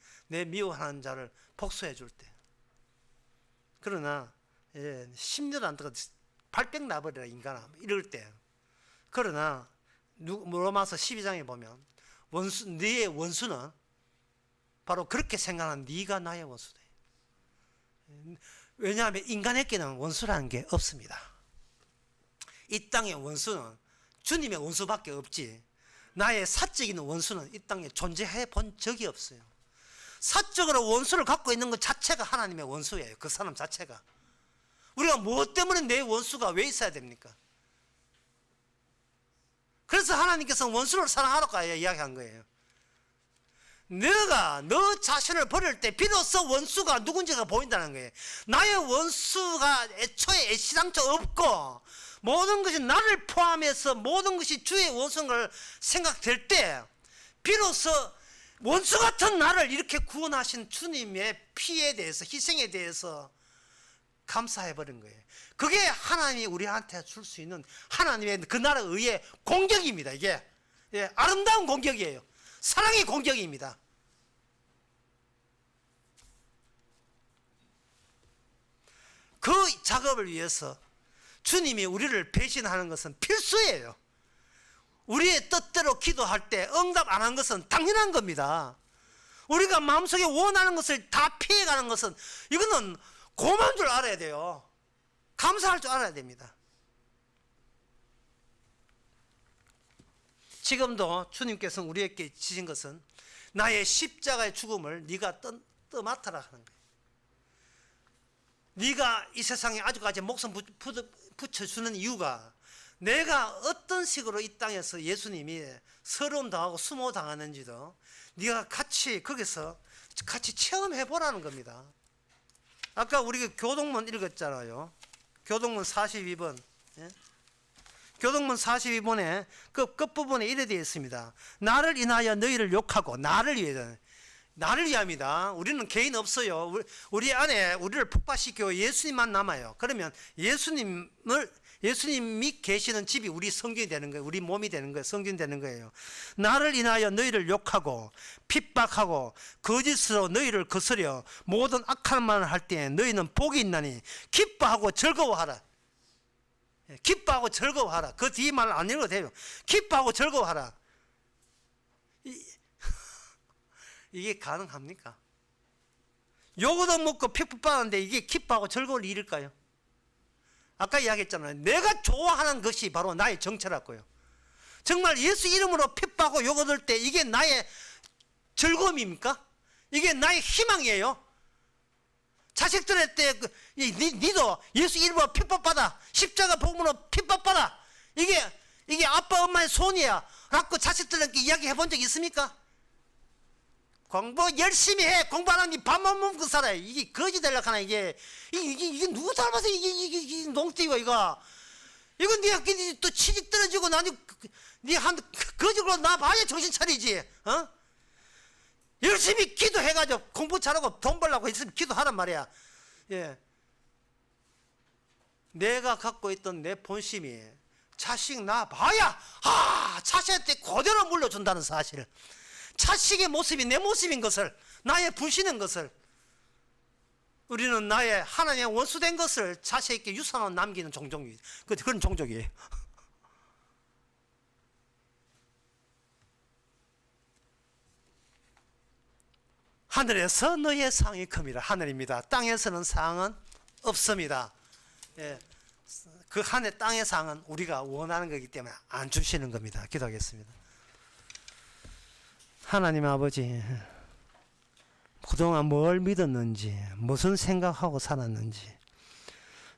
자를 복수해 줄 때. 그러나 10년 안 들어도 발병 나버려 인간아 이럴 때. 그러나 로마서 12장에 보면 네의 원수는 바로 그렇게 생각하는 네가 나의 원수다. 왜냐하면 인간에게는 원수라는 게 없습니다. 이 땅의 원수는 주님의 원수밖에 없지 나의 사적인 원수는 이 땅에 존재해 본 적이 없어요. 사적으로 원수를 갖고 있는 것 자체가 하나님의 원수예요. 그 사람 자체가. 우리가 무엇 때문에 내 원수가 왜 있어야 됩니까? 그래서 하나님께서는 원수를 사랑하라고 이야기한 거예요. 너가 너 자신을 버릴 때 비로소 원수가 누군지가 보인다는 거예요. 나의 원수가 애초에 애시당초 없고 모든 것이 나를 포함해서 모든 것이 주의 원수인 걸 생각될 때 비로소 원수 같은 나를 이렇게 구원하신 주님의 피에 대해서 희생에 대해서 감사해버린 거예요. 그게 하나님이 우리한테 줄 수 있는 하나님의 그 나라에 의해 공격입니다. 이게 아름다운 공격이에요. 사랑의 공격입니다. 그 작업을 위해서 주님이 우리를 배신하는 것은 필수예요. 우리의 뜻대로 기도할 때 응답 안 한 것은 당연한 겁니다. 우리가 마음속에 원하는 것을 다 피해가는 것은 이거는 고마운 줄 알아야 돼요. 감사할 줄 알아야 됩니다. 지금도 주님께서 우리에게 주신 것은 나의 십자가의 죽음을 네가 떠맡아라 하는 거예요. 네가 이 세상에 아직까지 목숨 붙여주는 이유가 내가 어떤 식으로 이 땅에서 예수님이 서러움 당하고 수모 당하는지도 네가 같이 거기서 같이 체험해 보라는 겁니다. 아까 우리가 교동문 읽었잖아요. 교동문 42번. 예? 교동문 42번에 그 끝부분에 이래 되어 있습니다. 나를 인하여 너희를 욕하고 나를 위함이다. 우리는 개인 없어요. 우리 안에 우리를 폭발시켜 예수님만 남아요. 그러면 예수님이 계시는 집이 우리 성전이 되는 거예요. 우리 몸이 되는 거예요. 성전이 되는 거예요. 나를 인하여 너희를 욕하고 핍박하고 거짓으로 너희를 거스려 모든 악한 말을 할 때 너희는 복이 있나니 기뻐하고 즐거워하라. 기뻐하고 즐거워하라. 그 뒤에 말을 안 읽어도 돼요. 기뻐하고 즐거워하라. 이게 가능합니까? 요거도 먹고 핍박받는데 이게 기뻐하고 즐거울 일일까요? 아까 이야기했잖아요. 내가 좋아하는 것이 바로 나의 정체라고요. 정말 예수 이름으로 핍박하고 요거 들 때 이게 나의 즐거움입니까? 이게 나의 희망이에요. 자식들한테 니도 예수 이름으로 핍박받아. 십자가 복음으로 핍박받아. 이게 아빠 엄마의 손이야 라고 자식들한테 이야기해 본 적 있습니까? 공부 열심히 해. 공부 안 하니 밥만 먹고 살아. 이게 거지 되려고 하나. 이게 누구 닮아서 이게 농띠고 이거 네가 또 취직 떨어지고 나니 네한 거지로 나 봐야 정신 차리지. 열심히 기도해가지고 공부 잘하고 돈 벌려고 했으면 기도하란 말이야. 예. 내가 갖고 있던 내 본심이 자식 나 봐야 자식한테 그대로 물려준다는 사실. 자식의 모습이 내 모습인 것을, 나의 불신인 것을, 우리는 나의 하나님의 원수된 것을 자식에게 유산으로 남기는 종족이 그런 종족이에요. 하늘에서 너의 상이 큼이라. 하늘입니다. 땅에서는 상은 없습니다. 예. 그 하늘 땅의 상은 우리가 원하는 거기 때문에 안 주시는 겁니다. 기도하겠습니다. 하나님 아버지, 그동안 뭘 믿었는지, 무슨 생각하고 살았는지,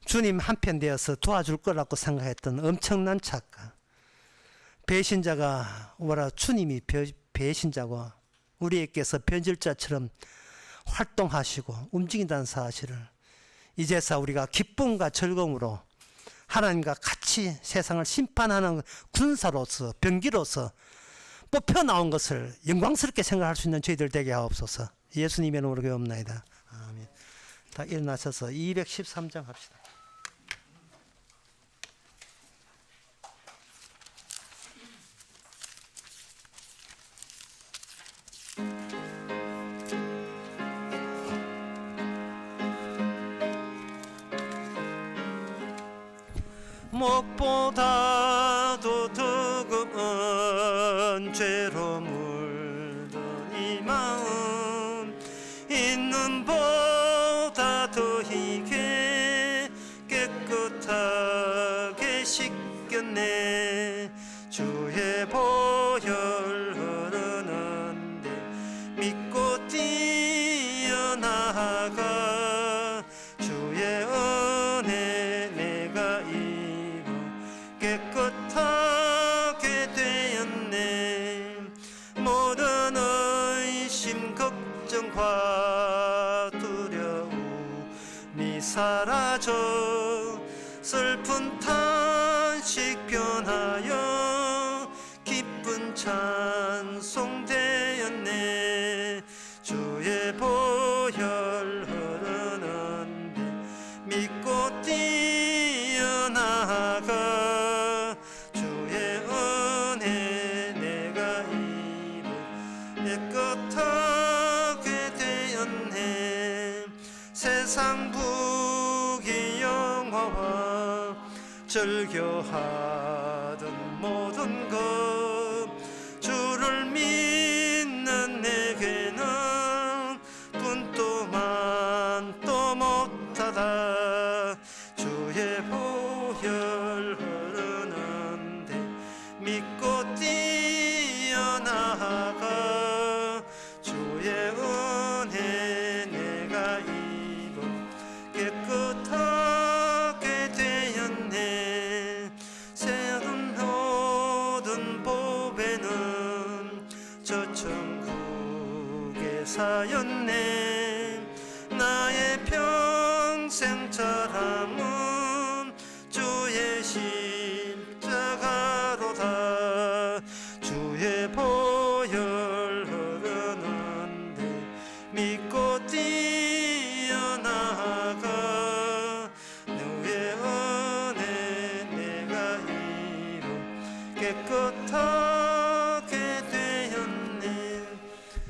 주님 한편 되어서 도와줄 거라고 생각했던 엄청난 착각, 배신자가 주님이 배신자고 우리에게서 변질자처럼 활동하시고 움직인다는 사실을 이제서 우리가 기쁨과 즐거움으로 하나님과 같이 세상을 심판하는 군사로서, 병기로서 뽑혀 나온 것을 영광스럽게 생각할 수 있는 저희들 되게 하옵소서. 예수님의 이름으로 기도합나이다. 아멘. 다 일어나셔서 213장 합시다. 목보다도 더 금은 죄로 물든 이 마음 있는 보다 더 희게 깨끗하게 씻겼네. 주의 보혈 흐르는데 믿고 뛰어나가 주의 은혜 내가 입어 깨끗하게 되었네. 모든 의심 걱정과 두려움이 사라져 슬픈 탄식 변하여 기쁜 찬송 되었네. 주의 보혈 흐르는데 믿고 뛰어나가 주의 은혜 내가 입어 깨끗하게 되었네. 세상 부귀 영화와 즐겨하던 모든 것 주를 믿는 내게는 분도 만도 못하다. 주의 보혈 흐르는데 믿고 뛰어나가 주의 은혜 내가 입어 깨끗하게 되었네. 새로운 모든 보배는 저 천국에 사였네. 나의 평생 자랑은 주의 십자가로다. 주의 보혈 흐르는데 믿고 뛰어나가. 누의 은혜 내가 이루 깨끗하게 되었네.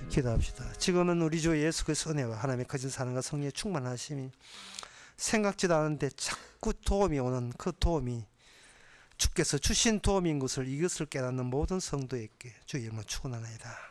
기도합시다. 지금은 우리 주 예수 그리스도의 은혜와 하나님의 거진 사랑과 성령의 충만하심이 생각지도 않은데 자꾸 도움이 오는 그 도움이 주께서 주신 도움인 것을 이것을 깨닫는 모든 성도에게 주의 이름으로 축원하나이다.